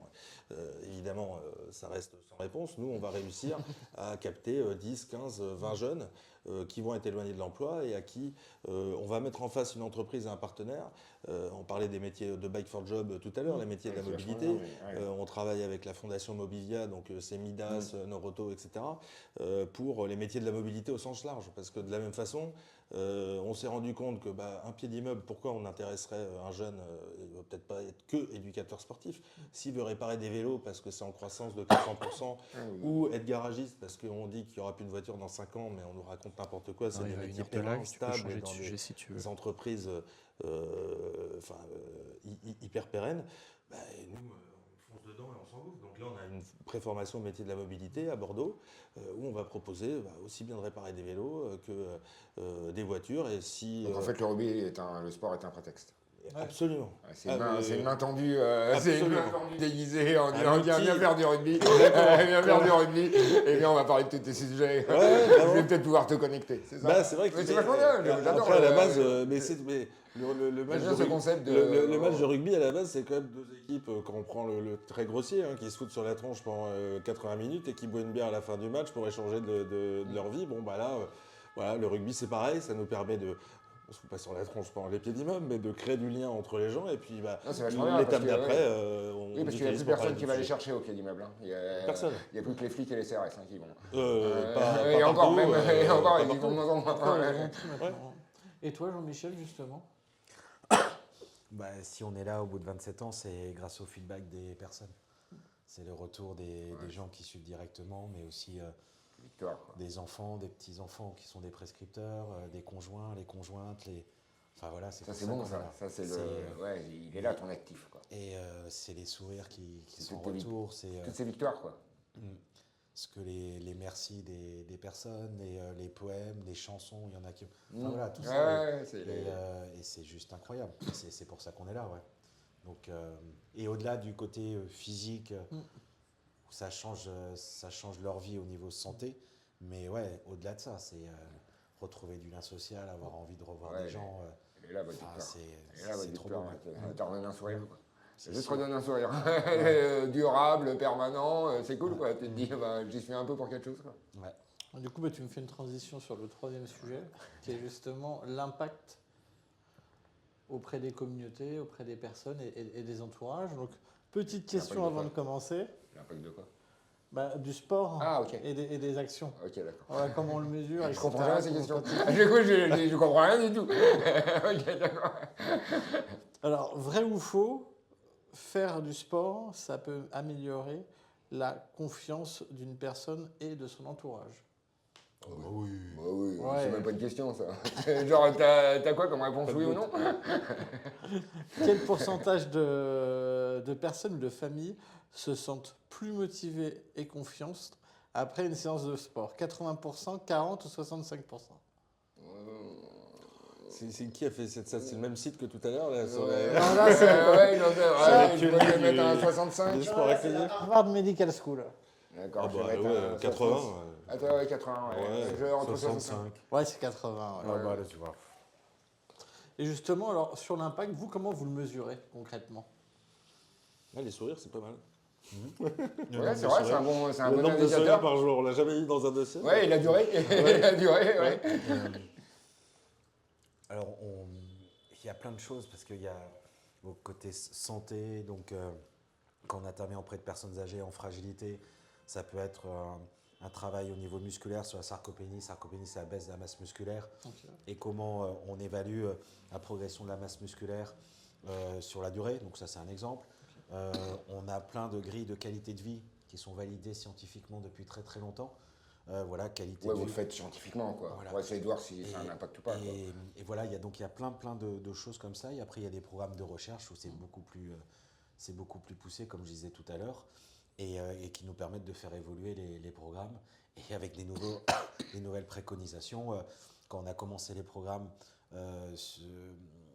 évidemment, ça reste sans réponse. Nous, on va réussir à capter 10, 15, 20 jeunes qui vont être éloignés de l'emploi et à qui on va mettre en face une entreprise et un partenaire. On parlait des métiers de Bike for Job tout à l'heure, les métiers de la mobilité. On travaille avec la fondation Mobilia, donc c'est Midas, Noroto, etc. Pour les métiers de la mobilité au sens large. Parce que de la même façon, on s'est rendu compte que un pied d'immeuble, pourquoi on intéresserait un jeune, il ne va peut-être pas être que éducateur sportif. S'il veut réparer des vélos parce que c'est en croissance de 400%, ou être garagiste parce qu'on dit qu'il n'y aura plus de voiture dans 5 ans, mais on nous raconte n'importe quoi, c'est des métiers stables et dans des entreprises hyper pérennes, nous, on fonce dedans et on s'engouffre. Donc là, on a une préformation au métier de la mobilité à Bordeaux, où on va proposer aussi bien de réparer des vélos que des voitures. Et si, donc en fait, le sport est un prétexte. Absolument. C'est une main tendue, déguisée en disant viens faire du rugby, et bien on va parler de tous tes sujets. Je vais peut-être pouvoir te connecter. C'est ça. C'est vrai que c'est vachement bien. J'adore. Après, à la base, le match de rugby à la base, c'est quand même deux équipes, quand on prend le très grossier, qui se foutent sur la tronche pendant 80 minutes et qui boivent une bière à la fin du match pour échanger de leur vie. Bon, là, voilà, le rugby, c'est pareil, ça nous permet de. se fout pas sur la tronche pendant les pieds d'immeuble, mais de créer du lien entre les gens et puis Non, c'est vachement bien, l'étape parce que, d'après, Oui, parce qu'il n'y a plus personne qui va les chercher au pied d'immeuble. Il y a, Personne. Il n'y a plus que les flics et les CRS qui vont. Pas Et encore, partout, même, et encore, pas ils vont de partout. moins en moins. Après, on les tout maintenant. Et toi, Jean-Michel, justement? Bah, si on est là au bout de 27 ans, c'est grâce au feedback des personnes. C'est le retour des gens qui suivent directement, mais aussi Victoire, quoi. des enfants, des petits-enfants qui sont des prescripteurs, des conjoints, les conjointes, Enfin voilà, c'est Ça, pour c'est bon, qu'on est ça. là. Ça, c'est le. Ouais, il est là, ton actif, quoi. Et c'est les sourires qui C'est sont en toutes tes retour, c'est Toutes ces victoires, quoi. ce que les merci des personnes, les poèmes, les chansons, il y en a qui... Enfin, voilà, tout Ouais, ça. ouais, c'est Et c'est juste incroyable. C'est pour ça qu'on est là, ouais. Donc, et au-delà du côté physique, où ça change leur vie au niveau santé, mais ouais, au-delà de ça, c'est retrouver du lien social, avoir envie de revoir Ouais, des gens. Elle est là, votre Ah, victoire. c'est Elle est là, votre trop beau. victoire. T'as redonné un sourire, quoi. C'est Juste sûr. redonne un sourire. Durable, permanent, c'est cool, quoi. Tu te dis, bah, j'y suis un peu pour quelque chose, quoi. Ouais. Du coup, bah, tu me fais une transition sur le troisième sujet, qui est justement l'impact auprès des communautés, auprès des personnes et des entourages. Donc, petite question L'impact de avant de quoi commencer. L'impact de quoi? Bah, du sport Ah, ok. et des actions. Ok, d'accord. Voilà, comment on le mesure, Je etc. comprends rien à ces Comment questions. ça- Du coup, je comprends rien du tout. Ok, d'accord. Alors, vrai ou faux, faire du sport, ça peut améliorer la confiance d'une personne et de son entourage. Bah oui, Ouais. c'est même pas une question, ça. Genre, t'as quoi comme réponse, oui ou non? Quel pourcentage de personnes ou de familles se sentent plus motivées et confiantes après une séance de sport? 80%, 40 ou 65%? C'est qui a fait ça? C'est le même site que tout à l'heure, là, sur Ouais, les- là, c'est ouais, non, c'est vrai, je le peux du- mettre un 65. du sport accéléré. Harvard Medical School. D'accord, Ah je vais bah, mettre ouais, un 80. 60. Attends, ouais, 80, ouais. Ouais, Entre 65. Ouais, c'est 80. ouais. Ah bah là, tu vois. Et justement, alors, sur l'impact, vous, comment vous le mesurez concrètement? Ouais, les sourires, c'est pas mal. Ouais, c'est vrai, c'est un bon Le bon nombre de sourires indicateur. par jour, on l'a jamais eu dans un dossier. Ouais, il a duré. Il a duré, ouais. Alors, il y a plein de choses parce qu'il y a au côté santé, donc quand on intervient auprès de personnes âgées en fragilité, ça peut être un travail au niveau musculaire sur la sarcopénie. Sarcopénie, c'est la baisse de la masse musculaire. Ok. Et comment on évalue la progression de la masse musculaire sur la durée. Donc ça, c'est un exemple. On a plein de grilles de qualité de vie qui sont validées scientifiquement depuis très très longtemps. Voilà, qualité Ouais, de vous vie. le faites scientifiquement, quoi. Voilà. Pour essayer de voir si ça a un impact ou pas. quoi. Et voilà, il y a plein de choses comme ça. Et après, il y a des programmes de recherche où c'est beaucoup plus poussé, comme je disais tout à l'heure, et qui nous permettent de faire évoluer les programmes. Et avec des nouvelles préconisations, quand on a commencé les programmes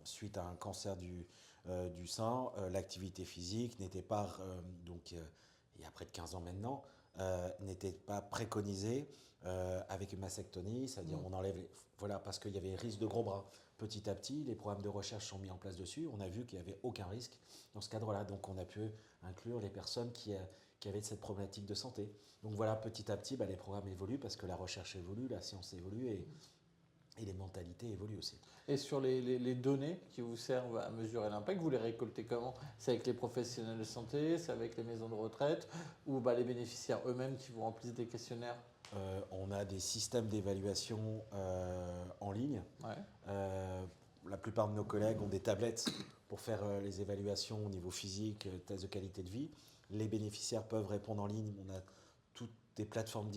suite à un cancer du sein, l'activité physique n'était pas, il y a près de 15 ans maintenant, n'était pas préconisée avec une mastectomie, c'est-à-dire on enlève voilà, parce qu'il y avait risque de gros bras. Petit à petit, les programmes de recherche sont mis en place dessus. On a vu qu'il n'y avait aucun risque dans ce cadre-là. Donc on a pu inclure les personnes qui avaient cette problématique de santé. Donc voilà, petit à petit, les programmes évoluent parce que la recherche évolue, la science évolue et les mentalités évoluent aussi. Et sur les données qui vous servent à mesurer l'impact, vous les récoltez comment? C'est avec les professionnels de santé, c'est avec les maisons de retraite ou les bénéficiaires eux-mêmes qui vous remplissent des questionnaires? On a des systèmes d'évaluation en ligne. Ouais. La plupart de nos collègues ont des tablettes pour faire les évaluations au niveau physique, tests de qualité de vie. Les bénéficiaires peuvent répondre en ligne. On a toutes des plateformes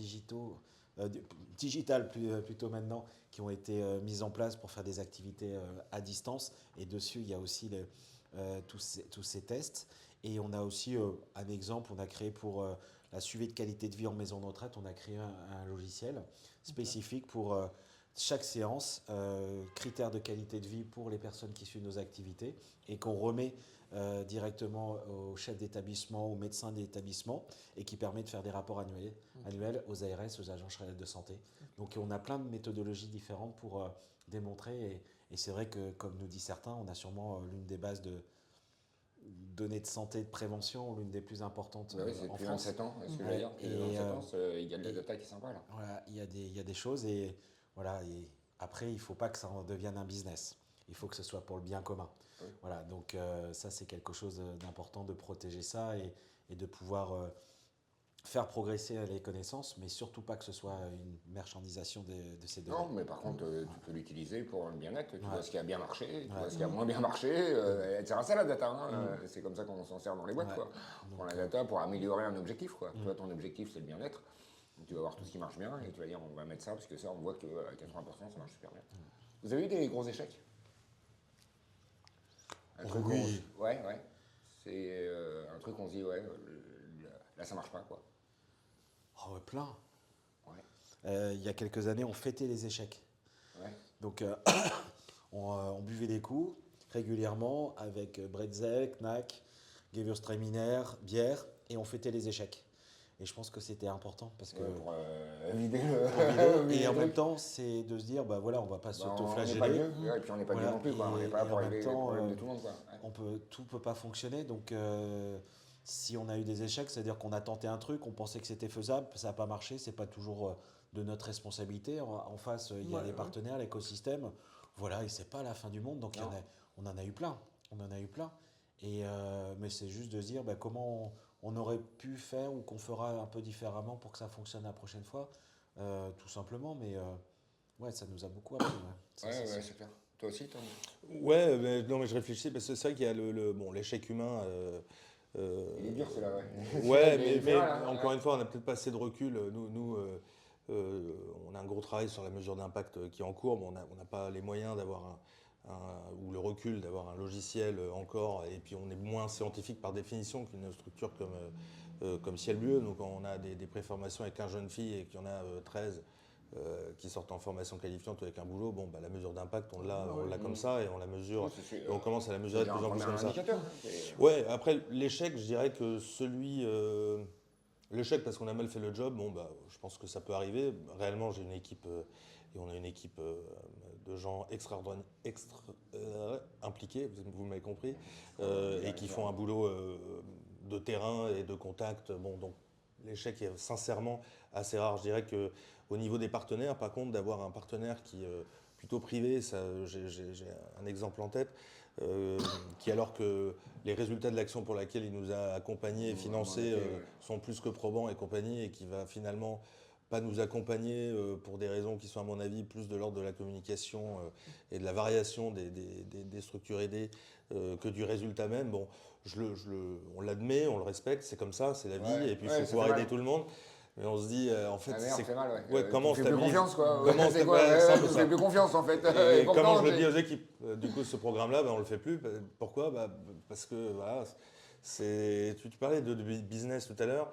digitales plutôt maintenant qui ont été mises en place pour faire des activités à distance. Et dessus, il y a aussi tous ces tests. Et on a aussi un exemple, on a créé pour la suivi de qualité de vie en maison de retraite, on a créé un logiciel spécifique pour chaque séance, critères de qualité de vie pour les personnes qui suivent nos activités et qu'on remet directement au chef d'établissement, au médecin d'établissement et qui permet de faire des rapports annuels aux ARS, aux agences régionales de santé. Donc on a plein de méthodologies différentes pour démontrer et c'est vrai que, comme nous dit certains, on a sûrement l'une des bases de données de santé et de prévention, l'une des plus importantes Bah oui, c'est en depuis France. 27 ans, est-ce que je veux dire? Depuis 27 ans, il y a de la data qui est sympa, là. Voilà, il y a des choses et voilà, et Après, il ne faut pas que ça en devienne un business. Il faut que ce soit pour le bien commun. Oui. Voilà, donc ça, c'est quelque chose d'important de protéger ça et de pouvoir faire progresser les connaissances, mais surtout pas que ce soit une marchandisation de ces données. Non, mais par contre, tu peux l'utiliser pour le bien-être. Tu Ouais. vois ce qui a bien marché, tu Ouais. vois ce qui a moins bien marché, etc. C'est la data. Hein. C'est comme ça qu'on s'en sert dans les boîtes. Ouais. Quoi. On prend la data pour améliorer un objectif. Quoi. Toi, ton objectif, c'est le bien-être. Donc, tu vas voir tout ce qui marche bien et tu vas dire on va mettre ça parce que ça, on voit que à 80%, ça marche super bien. Vous avez eu des gros échecs? Un truc où ouais. C'est un truc où on se dit ouais, là, ça marche pas. Quoi. Oh, plein. Ouais. Il y a quelques années, on fêtait les échecs. Ouais. Donc, on buvait des coups régulièrement avec bretzel, knack, gewürztraminer, bière, et on fêtait les échecs. Et je pense que c'était important parce que Pour vider et en même temps, c'est de se dire, bah voilà, on va pas s'auto-flageller. Et puis on n'est pas Voilà, Dieu non plus, quoi. On et- n'est pas là et pour en même régler les temps, problèmes de tout le monde. Quoi. Ouais. Tout peut pas fonctionner. Donc, si on a eu des échecs, c'est-à-dire qu'on a tenté un truc, on pensait que c'était faisable, ça n'a pas marché, c'est pas toujours de notre responsabilité. En face, il y a les partenaires, l'écosystème. Voilà, et c'est pas la fin du monde. Donc, on en a eu plein. On en a eu plein. Et, mais c'est juste de se dire comment on aurait pu faire ou qu'on fera un peu différemment pour que ça fonctionne la prochaine fois, tout simplement. Mais ouais, ça nous a beaucoup appris. Ouais, c'est clair. Toi aussi, Tom? Ouais, mais, non, mais je réfléchis parce que c'est vrai qu'il y a l'échec humain. Il est dur, c'est là, ouais. Ouais, mais là, encore une fois, on n'a peut-être pas assez de recul. Nous on a un gros travail sur la mesure d'impact qui est en cours, mais on n'a pas les moyens d'avoir ou le recul d'avoir un logiciel encore, et puis on est moins scientifique par définition qu'une structure comme Ciel Bleu. Donc on a des préformations avec 15 jeunes filles et qu'il y en a 13 qui sortent en formation qualifiante avec un boulot. Bon, bah, la mesure d'impact, on l'a comme ça, et on la mesure, et on commence à la mesurer de plus en plus comme ça. Ouais, après l'échec, je dirais que l'échec parce qu'on a mal fait le job, bon, bah, je pense que ça peut arriver. Réellement, j'ai une équipe, et on a une équipe de gens impliqués, vous m'avez compris, et qui font un boulot de terrain et de contact. Bon, donc l'échec est sincèrement assez rare. Je dirais qu'au niveau des partenaires, par contre, d'avoir un partenaire qui est plutôt privé, j'ai un exemple en tête, qui, alors que les résultats de l'action pour laquelle il nous a accompagnés et financés sont plus que probants et compagnie, et qui va finalement pas nous accompagner pour des raisons qui sont, à mon avis, plus de l'ordre de la communication et de la variation des structures aidées que du résultat même. Bon, on l'admet, on le respecte, c'est comme ça, c'est la vie, et puis il faut pouvoir aider tout le monde. Mais on se dit, en fait, c'est mal, comment tu fais plus confiance, quoi. Comment c'est quoi, tu fais plus confiance, en fait. Et comment je le dis aux équipes, du coup, ce programme-là, on le fait plus. Pourquoi? Parce que, voilà, tu parlais de business tout à l'heure.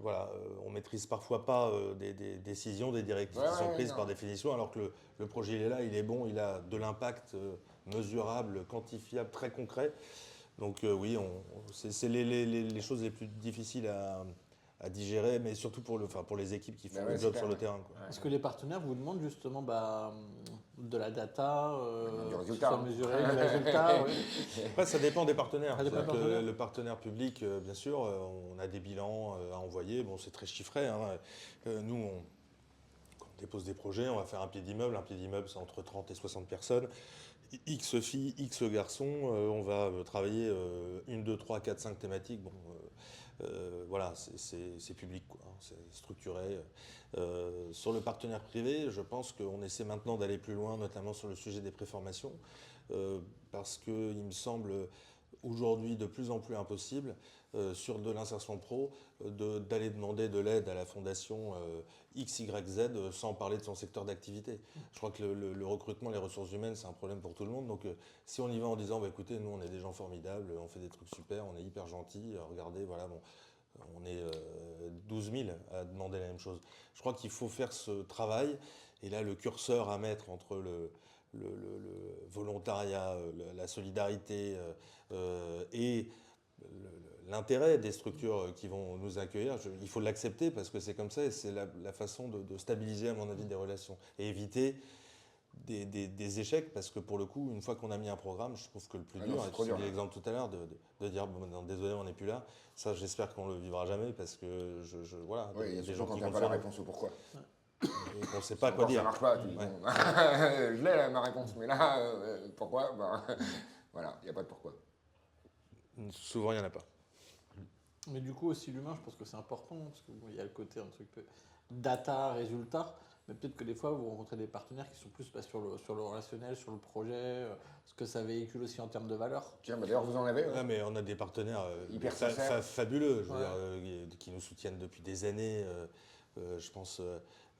Voilà, on maîtrise parfois pas des décisions, des directives qui sont prises par définition, alors que le projet il est là, il est bon, il a de l'impact mesurable, quantifiable, très concret. Donc oui, c'est les choses les plus difficiles à digérer, mais surtout pour les équipes qui font le job sur le terrain. Quoi. Est-ce que les partenaires vous demandent justement de la data, du résultat, mesurer, du résultat Après, ça dépend des partenaires. Partenaires. Le partenaire public, bien sûr, on a des bilans à envoyer. Bon, c'est très chiffré. Hein. Nous, quand on dépose des projets, on va faire un pied d'immeuble. Un pied d'immeuble, c'est entre 30 et 60 personnes. X filles, X garçons. On va travailler 1, 2, 3, 4, 5 thématiques. Bon, voilà, c'est public, quoi, hein, c'est structuré. Sur le partenaire privé, je pense qu'on essaie maintenant d'aller plus loin, notamment sur le sujet des préformations, parce qu'il me semble aujourd'hui de plus en plus impossible, sur de l'insertion pro, d'aller demander de l'aide à la fondation XYZ sans parler de son secteur d'activité. Je crois que le recrutement, les ressources humaines, c'est un problème pour tout le monde. Donc si on y va en disant, écoutez, nous on est des gens formidables, on fait des trucs super, on est hyper gentils, regardez, voilà, bon, on est 12 000 à demander la même chose. Je crois qu'il faut faire ce travail, et là le curseur à mettre entre le volontariat, la solidarité et l'intérêt des structures qui vont nous accueillir, il faut l'accepter parce que c'est comme ça, et c'est la façon de stabiliser, à mon avis, des relations et éviter des échecs, parce que pour le coup, une fois qu'on a mis un programme, je trouve que le plus dur, et tu as dit l'exemple tout à l'heure, de dire bon, désolé, on n'est plus là, ça j'espère qu'on le vivra jamais, parce que voilà, il y a des gens qui n'ont pas la réponse au pourquoi. et qu'on ne sait pas quoi Encore, dire. ça marche pas, tu dis, Ouais. bon, je l'ai là, ma réponse, mais là, pourquoi? Ben, voilà, il n'y a pas de pourquoi. Souvent, il n'y en a pas. Mais du coup, aussi l'humain, je pense que c'est important, parce qu'il y a le côté un truc data, résultat, mais peut-être que des fois, vous rencontrez des partenaires qui sont plus sur le relationnel, sur le projet, ce que ça véhicule aussi en termes de valeur. Tiens, bah, d'ailleurs, vous en avez Ah, mais on a des partenaires Hyper sincères. fabuleux, je veux Ouais. dire, qui nous soutiennent depuis des années. Je pense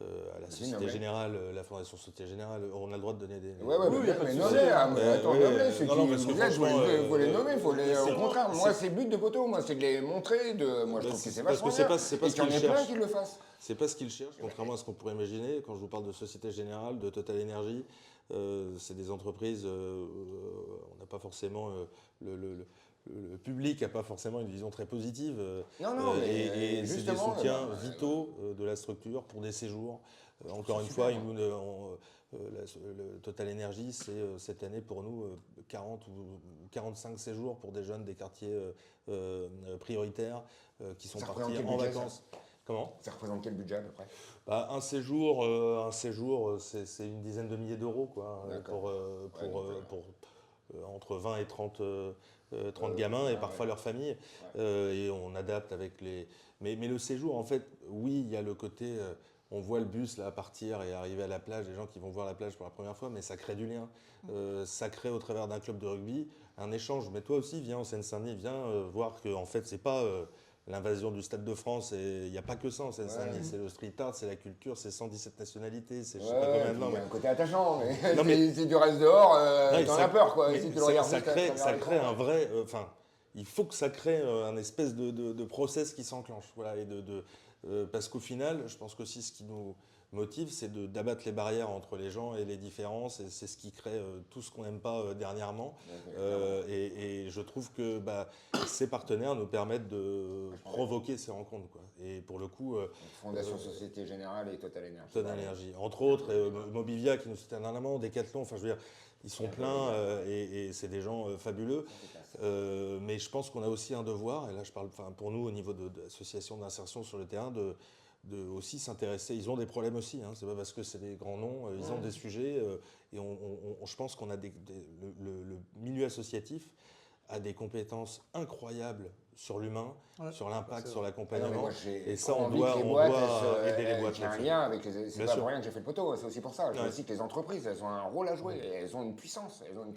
à la Vas-y, Société nommez. Générale, la Fondation Société Générale. On a le droit de donner des. Ouais, Oui, y a mais pas de nommez, souci. hein, mais attends, Ouais, nommez ceux non, qui non, parce que vous aident, faut franchement, les nommer, c'est- au contraire, moi, c'est- c'est le but de Poteau, moi, c'est de les montrer, moi, je Bah, trouve que c'est parce vachement que c'est bien, pas ce et qu'il y en qu'ils ait plein cherchent. qui le fassent. C'est pas ce qu'ils cherchent, contrairement à ce qu'on pourrait imaginer. Quand je vous parle de Société Générale, de Total Energy, c'est des entreprises, on n'a pas forcément, le public n'a pas forcément une vision très positive. Non, mais et c'est des justement, soutiens vitaux de la structure pour des séjours. Encore une fois, le Total Energy, c'est cette année pour nous 40 ou 45 séjours pour des jeunes des quartiers prioritaires qui sont Ça représente partis quel en budget, vacances. Comment? Ça représente quel budget à peu près? Bah, un séjour, c'est une dizaine de milliers d'euros quoi, D'accord. pour entre 20 et 30 gamins et parfois leurs familles. Et on adapte avec les. Mais le séjour, en fait, oui, il y a le côté. On voit le bus là partir et arriver à la plage, des gens qui vont voir la plage pour la première fois, mais ça crée du lien. Ça crée au travers d'un club de rugby un échange. Mais toi aussi, viens en Seine-Saint-Denis, viens voir que en fait, c'est pas l'invasion du Stade de France. Il n'y a pas que ça en Seine-Saint-Denis. Ouais. C'est le street art, c'est la culture, c'est 117 nationalités, c'est je sais Ouais, pas combien de puis noms. il y a un côté attachant, mais, Non, mais- si tu restes dehors, Ouais, t'en ça- as peur, quoi. mais Si tu le ça- regardes ça juste à crée, travers ça l'écran. crée un vrai. Enfin, il faut que ça crée un espèce de process qui s'enclenche. Voilà, et parce qu'au final, je pense qu'aussi ce qui nous motive, c'est d'abattre les barrières entre les gens et les différences. Et c'est ce qui crée tout ce qu'on n'aime pas dernièrement. Et je trouve que ces partenaires nous permettent de provoquer ces rencontres, quoi. Et pour le coup. Fondation Société Générale et Total Energy. Total Energy. Entre autres, Mobivia qui nous soutient énormément, Decathlon, enfin je veux dire, ils sont pleins et c'est des gens fabuleux. Mais je pense qu'on a aussi un devoir, et là je parle pour nous au niveau d'associations d'insertion sur le terrain, de aussi s'intéresser. Ils ont des problèmes aussi, hein, c'est pas parce que c'est des grands noms, ils ont des sujets, et je pense qu'on a le milieu associatif a des compétences incroyables sur l'humain, sur l'impact, sur l'accompagnement. Et ça, on doit aider les boîtes J'ai un là-dessus. lien avec les. C'est Bien pas sûr. pour rien que j'ai fait le poteau, c'est aussi pour ça. Je veux Ouais. aussi que les entreprises, elles ont un rôle à jouer, elles ont une puissance. On ne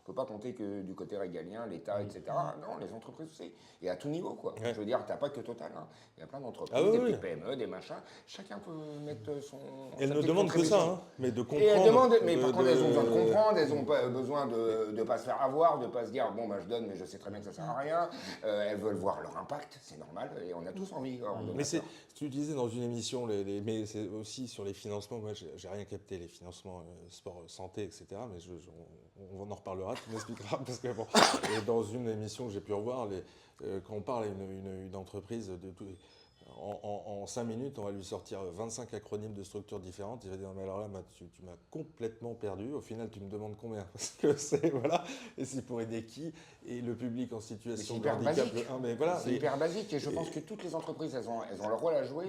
peut pas compter que du côté régalien, l'État, etc. Non, les entreprises aussi. Et à tout niveau, quoi. Ouais. Je veux dire, t'as pas que Total. Hein. Il y a plein d'entreprises, Ah oui, des oui. petites PME, des machins. Chacun peut mettre son. Elles sa ne petite demandent que ça, contribution. hein, mais de comprendre. Et elles demandent, mais par de- contre, elles ont besoin de de- comprendre, elles ont pas besoin de ne pas se faire avoir, de ne pas se dire, bon, je donne, mais je sais très bien que ça sert à rien. Elles veulent voir leur impact, c'est normal, et on a tous envie. Mais tu disais dans une émission, mais c'est aussi sur les financements. Moi, j'ai rien capté, les financements sport, santé, etc. Mais on en reparlera, tu m'expliqueras. Parce que bon, et dans une émission que j'ai pu revoir, quand on parle à une entreprise de tout. En 5 minutes, on va lui sortir 25 acronymes de structures différentes. Il va dire, mais alors là, tu m'as complètement perdu. Au final, tu me demandes combien? Parce que c'est, voilà, et c'est pour aider qui? Et le public en situation de hyper handicap. basique. Mais voilà, C'est hyper basique, et je pense que toutes les entreprises, elles ont leur rôle à jouer,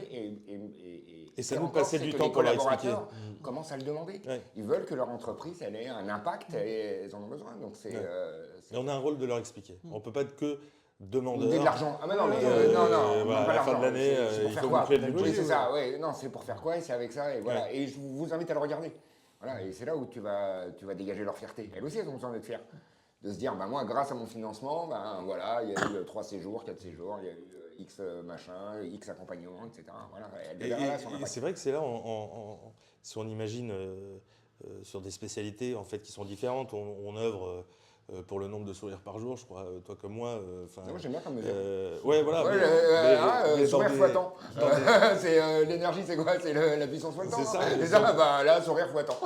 Et ça et nous encore, passait c'est du que temps les pour leur collaborateurs commencent à le demander. Ouais. Ils veulent que leur entreprise, elle ait un impact, et elles en ont besoin. Donc c'est... Ouais. c'est- Et on a un rôle de leur expliquer. On ne peut pas être que demandeur. Ou de l'argent. Ah mais non, mais non, voilà, pas à la fin de l'argent. l'année, C'est pour il faire faut quoi? boucler le budget. Oui, c'est ça, ouais. Non, c'est pour faire quoi? Et c'est avec ça, et voilà. Et je vous invite à le regarder. Voilà, et c'est là où tu vas dégager leur fierté. Elles aussi, elles ont besoin d'être fières. De se dire, moi, grâce à mon financement, voilà, il y a eu 3 séjours, 4 séjours, il y a eu X machin, X accompagnement, etc. Voilà, Et c'est vrai que c'est là, si on imagine sur des spécialités en fait qui sont différentes, on œuvre pour le nombre de sourires par jour, je crois, toi comme moi. Moi, j'aime bien comme mesure. Ouais, voilà. Ouais, mais sourire dans fois des- temps. C'est l'énergie, c'est quoi? C'est la puissance fois le temps. C'est ça, hein. mais C'est ça, là, sourire fois temps.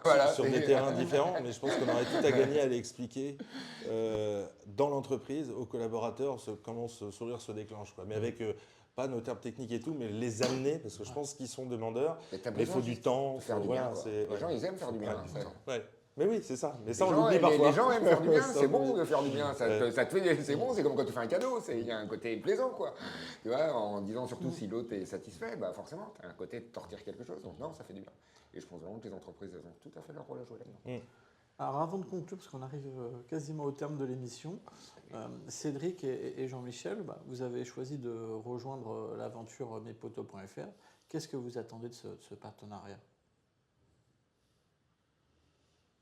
Voilà, sur c'est- des terrains différents, mais je pense qu'on aurait tout à gagner à l'expliquer dans l'entreprise aux collaborateurs comment ce sourire se déclenche, quoi. Mais avec pas nos termes techniques et tout, mais les amener, parce que je pense qu'ils sont demandeurs, Mais t'as mais il faut besoin du juste temps, de faire faut- du voilà, bien. Quoi. c'est- Les gens, ils aiment faire du bien. Ouais. hein, ça. Ouais. Mais oui, c'est ça. Mais Les ça, on gens, l'oublie parfois. les gens aiment faire du bien, Ça, c'est on bon l'oublie. de faire du bien, ça te fait, c'est bon, c'est comme quand tu fais un cadeau, il y a un côté plaisant, quoi. Tu vois, en disant surtout si l'autre est satisfait, bah forcément, tu as un côté de tortir quelque chose, donc non, ça fait du bien. Et je pense vraiment que les entreprises, elles ont tout à fait leur rôle à jouer là-dedans. Alors avant de conclure, parce qu'on arrive quasiment au terme de l'émission, Cédric et Jean-Michel, vous avez choisi de rejoindre l'aventure mespotos.fr. Qu'est-ce que vous attendez de ce partenariat?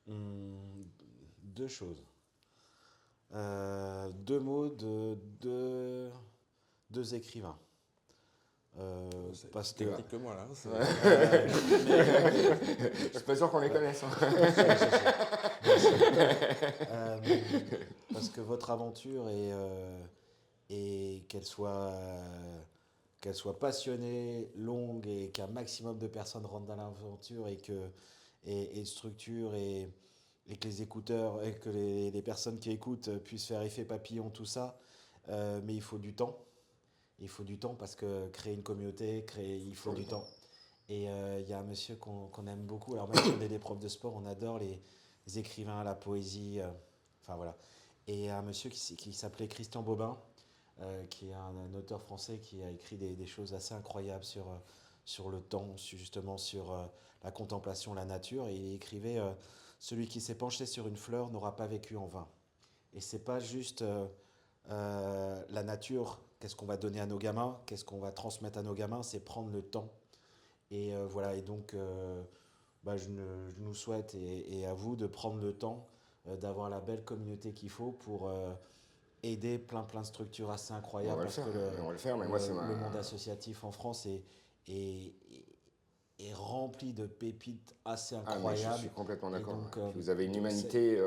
Deux choses. Deux mots de deux écrivains. Parce que Technique que moi, là. Je suis pas sûr qu'on les connaisse. parce que votre aventure est qu'elle soit passionnée, longue et qu'un maximum de personnes rentrent dans l'aventure et structure et que les écouteurs et que les personnes qui écoutent puissent faire effet papillon, tout ça. Mais il faut du temps. Il faut du temps parce que créer une communauté, il faut du temps. Et il y a un monsieur qu'on aime beaucoup. Alors même si on est des profs de sport, on adore les écrivains, la poésie. Enfin voilà. Et un monsieur qui s'appelait Christian Bobin, qui est un auteur français qui a écrit des choses assez incroyables sur le temps, justement sur la contemplation, la nature. Et il écrivait celui qui s'est penché sur une fleur n'aura pas vécu en vain. Et c'est pas juste la nature. Qu'est-ce qu'on va donner à nos gamins? Qu'est-ce qu'on va transmettre à nos gamins? C'est prendre le temps. Et voilà. Et donc, je nous souhaite et à vous de prendre le temps d'avoir la belle communauté qu'il faut pour aider plein de structures assez incroyables. On va le faire, mais moi, c'est le monde associatif en France est rempli de pépites assez incroyables. Je suis complètement d'accord. Donc, vous avez une humanité,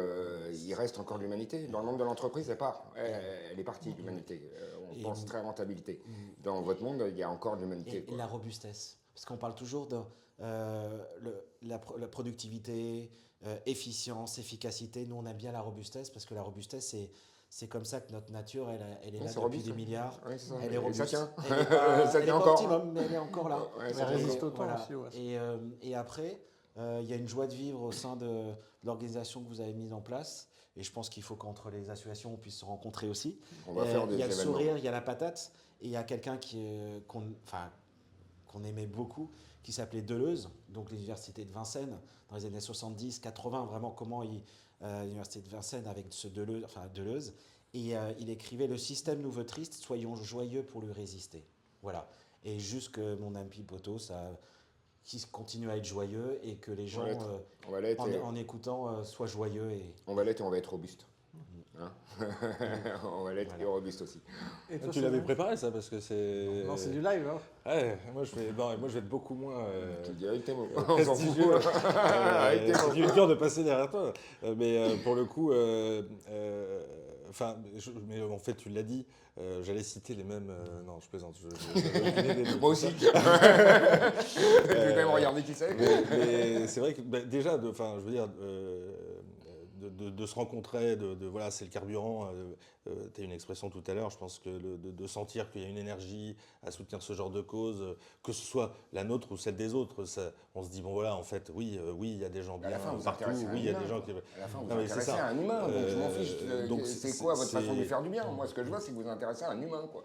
il reste encore de l'humanité. Dans le monde de l'entreprise, elle est partie, l'humanité. On pense très rentabilité. Dans votre monde, il y a encore de l'humanité. Et la robustesse. Parce qu'on parle toujours de la productivité, efficience, efficacité. Nous, on aime bien la robustesse parce que la robustesse, c'est comme ça que notre nature, elle est là depuis des milliards. Oui, c'est ça. Elle est robuste. Ça tient. Elle est pas encore. optimum, mais elle est encore là. Ouais, Elle résiste au temps aussi. Ouais. Et après, il y a une joie de vivre au sein de l'organisation que vous avez mise en place. Et je pense qu'il faut qu'entre les associations, on puisse se rencontrer aussi. On va faire des il y a le événements. sourire, il y a la patate. Et il y a quelqu'un qu'on aimait beaucoup, qui s'appelait Deleuze, donc l'université de Vincennes, dans les années 70, 80, vraiment comment l'université de Vincennes avec Deleuze, et il écrivait « Le système nous veut triste, soyons joyeux pour lui résister ». Voilà. Et juste que mon ami Poto, qui continue à être joyeux et que les gens, en écoutant, soient joyeux. On va l'être et on va être robuste. Hein on va l'être et robuste aussi. Et toi, Tu l'avais préparé ça parce que c'est. Non, c'est du live. Hein. Ouais, moi je vais être beaucoup moins. Tu dis avec tes mots. On s'en fout. C'est dur de passer derrière toi. Mais pour le coup, mais en fait, tu l'as dit, j'allais citer les mêmes. Non, je plaisante. Moi aussi. Je vais quand même regarder qui c'est. Mais c'est vrai que déjà, je veux dire. De se rencontrer, voilà, c'est le carburant. Tu as une expression tout à l'heure, je pense que de sentir qu'il y a une énergie à soutenir ce genre de cause, que ce soit la nôtre ou celle des autres, on se dit, bon voilà, en fait, oui, il y a des gens bien partout, oui, il y a des gens qui... À la fin, vous vous intéressez à un humain, donc je m'en fiche. C'est quoi votre façon de lui faire du bien? Moi, ce que je vois, c'est que vous vous intéressez à un humain, quoi.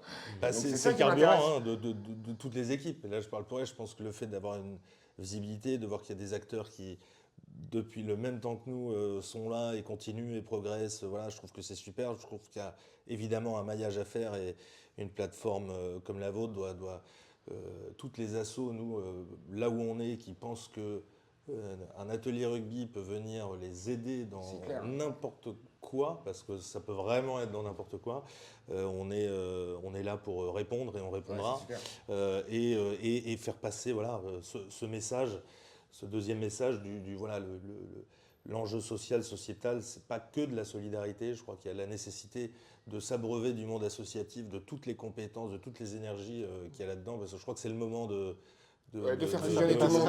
C'est le carburant de toutes les équipes. Et là, je parle pour elle, je pense que le fait d'avoir une visibilité, de voir qu'il y a des acteurs qui... depuis le même temps que nous, sont là et continuent et progressent. Voilà, je trouve que c'est super. Je trouve qu'il y a évidemment un maillage à faire et une plateforme comme la vôtre doit toutes les assos, nous, là où on est, qui pensent que un atelier rugby peut venir les aider dans n'importe quoi, parce que ça peut vraiment être dans n'importe quoi. On est là pour répondre et on répondra. Ouais, et faire passer voilà, ce message. Ce deuxième message l'enjeu social, sociétal, c'est pas que de la solidarité. Je crois qu'il y a la nécessité de s'abreuver du monde associatif, de toutes les compétences, de toutes les énergies qu'il y a là-dedans, parce que je crois que c'est le moment de faire fusionner tout le monde.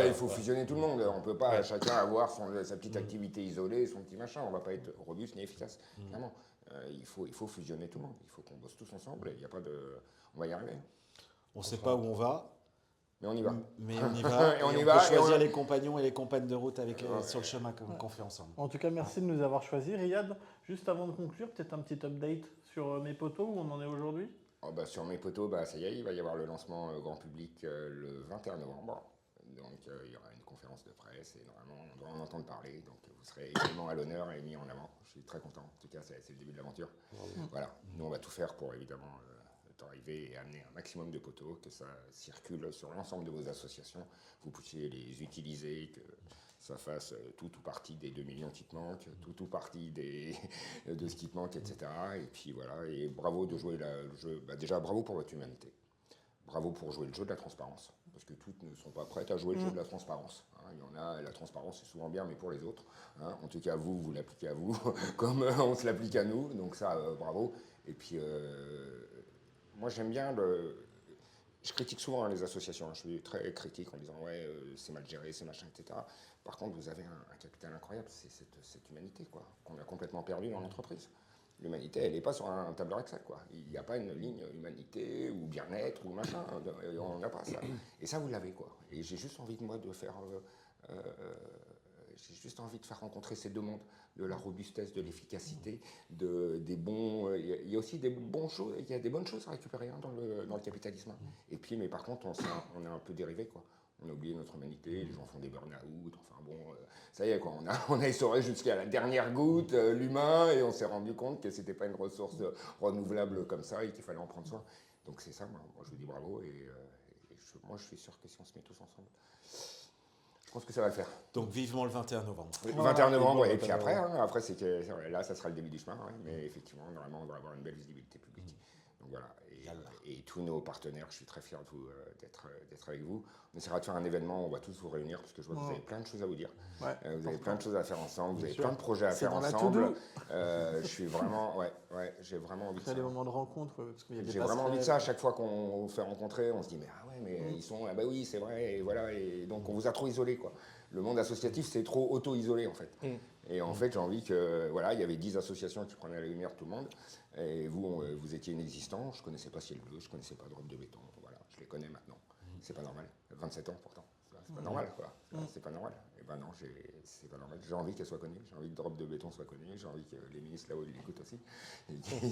Il faut fusionner tout le monde. On ne peut pas chacun avoir sa petite activité isolée, son petit machin. On ne va pas être robuste ni efficace. Clairement, il faut fusionner tout le monde. Il faut qu'on bosse tous ensemble. Il y a pas de... On va y arriver. On ne sait pas où on va. Mais on y va. Mais on y va. Et on y peut va, et choisir on- les compagnons et les compagnes de route sur le chemin qu'on fait ensemble. En tout cas, merci de nous avoir choisis. Riyad, juste avant de conclure, peut-être un petit update sur mes poteaux, où on en est aujourd'hui. Sur mes poteaux, ça y est, il va y avoir le lancement grand public le 21 novembre. Donc il y aura une conférence de presse et normalement on doit en entendre parler. Donc vous serez également à l'honneur et mis en avant. Je suis très content. En tout cas, c'est le début de l'aventure. Voilà. Nous, on va tout faire pour évidemment arriver et amener un maximum de poteaux, que ça circule sur l'ensemble de vos associations, vous puissiez les utiliser, que ça fasse tout ou partie des 2 millions qui te manquent, tout ou partie de ce qui te manque, etc. Et puis voilà, et bravo de jouer le jeu. Déjà, bravo pour votre humanité. Bravo pour jouer le jeu de la transparence, parce que toutes ne sont pas prêtes à jouer le jeu de la transparence. Il y en a, la transparence c'est souvent bien, mais pour les autres. En tout cas, vous l'appliquez à vous, comme on se l'applique à nous, donc ça, bravo. Et puis, moi j'aime bien Je critique souvent les associations, je suis très critique en disant ouais, c'est mal géré, c'est machin, etc. Par contre, vous avez un capital incroyable, c'est cette humanité, quoi, qu'on a complètement perdue dans l'entreprise. L'humanité, elle n'est pas sur un tableur Excel, quoi. Il n'y a pas une ligne humanité ou bien-être ou machin, on n'a pas ça. Et ça, vous l'avez, quoi. Et j'ai juste envie de faire rencontrer ces deux mondes, de la robustesse, de l'efficacité, des bons. Il y a aussi des bonnes choses. Il y a des bonnes choses à récupérer dans le capitalisme. Et puis, mais par contre, on est un peu dérivé, quoi. On a oublié notre humanité, les gens font des burn-out, enfin bon, ça y est, quoi. On a essoré jusqu'à la dernière goutte l'humain et on s'est rendu compte que c'était pas une ressource renouvelable comme ça et qu'il fallait en prendre soin. Donc c'est ça, moi je vous dis bravo et moi je suis sûr que si on se met tous ensemble, je pense que ça va le faire. Donc vivement le 21 novembre. Le 21 novembre, et puis après, après c'est que là ça sera le début du chemin, mais effectivement, normalement on va avoir une belle visibilité publique. Donc voilà, et tous nos partenaires, je suis très fier de vous, d'être avec vous. On essaiera de faire un événement, on va tous vous réunir parce que je vois que vous avez plein de choses à vous dire. Vous avez plein de choses à faire ensemble, vous avez plein de projets à faire ensemble. Je suis vraiment, j'ai vraiment envie de ça. Il y a des moments de rencontre. J'ai vraiment envie de ça. À chaque fois qu'on vous fait rencontrer, on se dit mais ils sont, ah bah oui c'est vrai, et voilà, et donc on vous a trop isolé, quoi. Le monde associatif c'est trop auto-isolé en fait. Et en fait j'ai envie que, voilà, il y avait 10 associations qui prenaient la lumière de tout le monde, et vous étiez inexistants, je connaissais pas Ciel Bleu, je connaissais pas Drop de Béton, voilà, je les connais maintenant. C'est pas normal, 27 ans pourtant, c'est pas normal, quoi. C'est pas normal. Et ben non, c'est pas normal. J'ai envie qu'elle soit connue, j'ai envie que Drop de Béton soit connu, j'ai envie que les ministres là-haut l'écoutent aussi.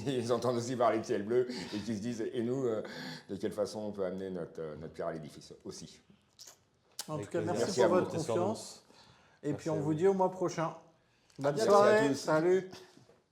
Ils entendent aussi parler de Ciel Bleu et qu'ils se disent, et nous, de quelle façon on peut amener notre pierre à l'édifice aussi. En tout cas, Merci merci à pour vous. votre confiance. Et puis on à vous vous. dit au mois prochain. Bonne bientôt. soirée, Merci à tous. salut.